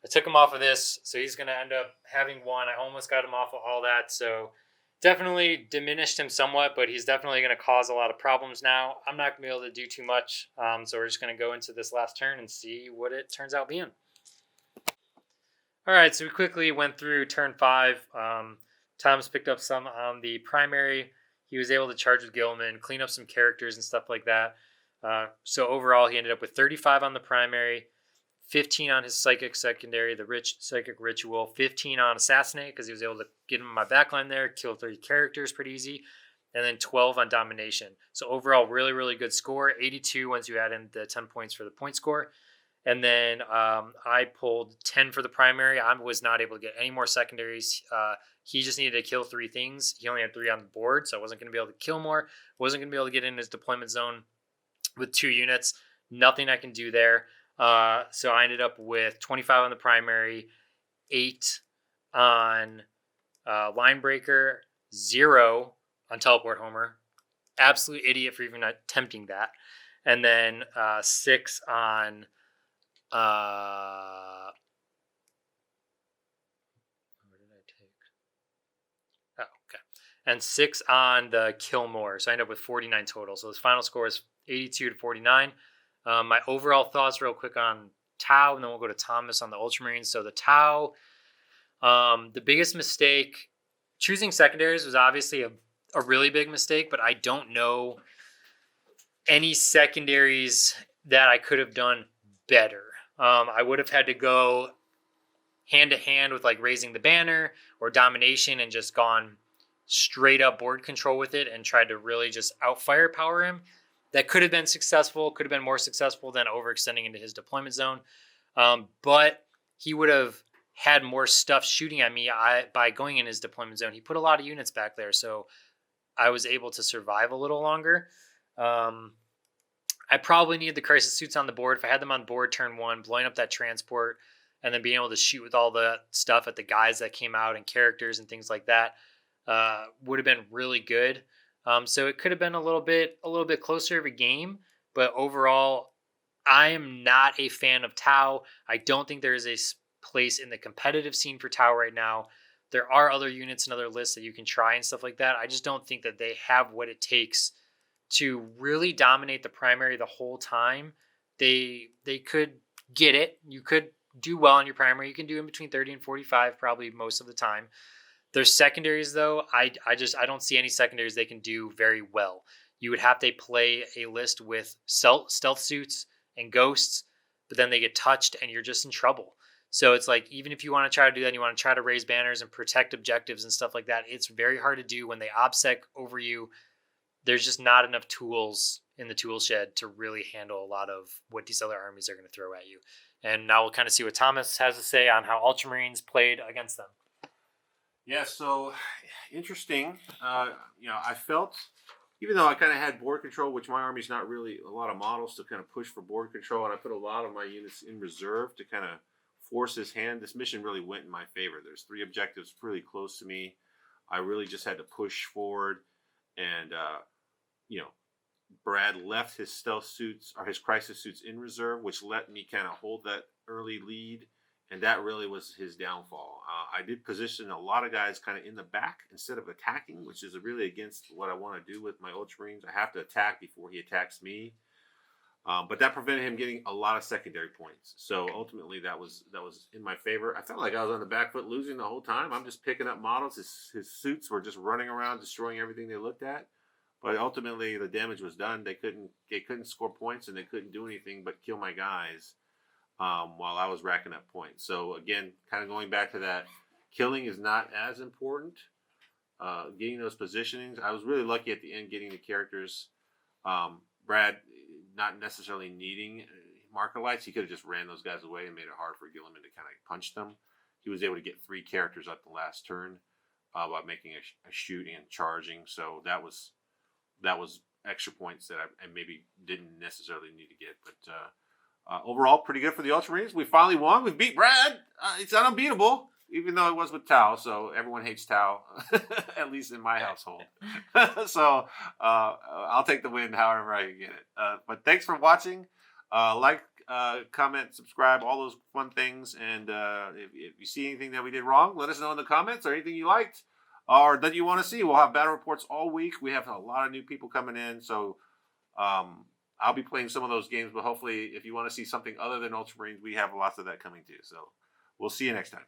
I took him off of this, so he's going to end up having 1. I almost got him off of all that, so definitely diminished him somewhat, but he's definitely going to cause a lot of problems now. I'm not going to be able to do too much, so we're just going to go into this last turn and see what it turns out being. All right, so we quickly went through turn 5. Thomas picked up some on the primary. He was able to charge with Guilliman, clean up some characters and stuff like that. So overall, he ended up with 35 on the primary, 15 on his Psychic secondary, the Psychic Ritual, 15 on Assassinate because he was able to get him in my backline there, kill 30 characters pretty easy, and then 12 on Domination. So overall, really, really good score. 82 once you add in the 10 points for the point score. And then I pulled 10 for the primary. I was not able to get any more secondaries. He just needed to kill 3 things. He only had 3 on the board, so I wasn't going to be able to kill more. Wasn't going to be able to get in his deployment zone with 2 units. Nothing I can do there. So I ended up with 25 on the primary, 8 on Linebreaker, 0 on Teleport Homer. Absolute idiot for even attempting that. And then 6 on... where did I take? Oh, okay. And 6 on the Kill More. So I ended up with 49 total. So this final score is 82 to 49. My overall thoughts real quick on Tau, and then we'll go to Thomas on the Ultramarines. So the Tau, the biggest mistake, choosing secondaries was obviously a really big mistake, but I don't know any secondaries that I could have done better. I would have had to go hand to hand with like raising the banner or domination and just gone straight up board control with it and tried to really just out firepower him. That could have been successful, could have been more successful than overextending into his deployment zone. But he would have had more stuff shooting at me by going in his deployment zone. He put a lot of units back there, so I was able to survive a little longer. I probably needed the crisis suits on the board. If I had them on board turn 1, blowing up that transport, and then being able to shoot with all the stuff at the guys that came out and characters and things like that would have been really good. So it could have been a little bit closer of a game, but overall, I am not a fan of Tau. I don't think there is a place in the competitive scene for Tau right now. There are other units and other lists that you can try and stuff like that. I just don't think that they have what it takes to really dominate the primary the whole time. They could get it. You could do well on your primary. You can do in between 30 and 45 probably most of the time. Their secondaries, though, I don't see any secondaries they can do very well. You would have to play a list with stealth suits and ghosts, but then they get touched and you're just in trouble. So it's like, even if you want to try to do that, and you want to try to raise banners and protect objectives and stuff like that, it's very hard to do when they obsec over you. There's just not enough tools in the tool shed to really handle a lot of what these other armies are going to throw at you. And now we'll kind of see what Thomas has to say on how Ultramarines played against them. Yeah, so interesting. I felt, even though I kind of had board control, which my army's not really a lot of models to kind of push for board control, and I put a lot of my units in reserve to kind of force his hand, this mission really went in my favor. There's 3 objectives really close to me. I really just had to push forward, and Brad left his stealth suits or his crisis suits in reserve, which let me kind of hold that early lead. And that really was his downfall. I did position a lot of guys kind of in the back instead of attacking, which is really against what I want to do with my Ultramarines. I have to attack before he attacks me. But that prevented him getting a lot of secondary points. So ultimately that was in my favor. I felt like I was on the back foot losing the whole time. I'm just picking up models. His suits were just running around destroying everything they looked at. But ultimately the damage was done. They couldn't score points, and they couldn't do anything but kill my guys. While I was racking up points. So again, kind of going back to that, killing is not as important. Getting those positionings, I was really lucky at the end getting the characters. Brad, not necessarily needing marker lights, he could have just ran those guys away and made it hard for Guilliman to kind of punch them. He was able to get 3 characters up the last turn by making a shoot and charging. So that was extra points that I maybe didn't necessarily need to get, but. Overall, pretty good for the Ultramarines. We finally won. We beat Brad. It's unbeatable, even though it was with Tau. So everyone hates Tau, at least in my household. So I'll take the win however I can get it. But thanks for watching. Like comment, subscribe, all those fun things. And if you see anything that we did wrong, let us know in the comments, or anything you liked or that you want to see. We'll have battle reports all week. We have a lot of new people coming in, so I'll be playing some of those games. But hopefully, if you want to see something other than Ultramarines, we have lots of that coming too. So we'll see you next time.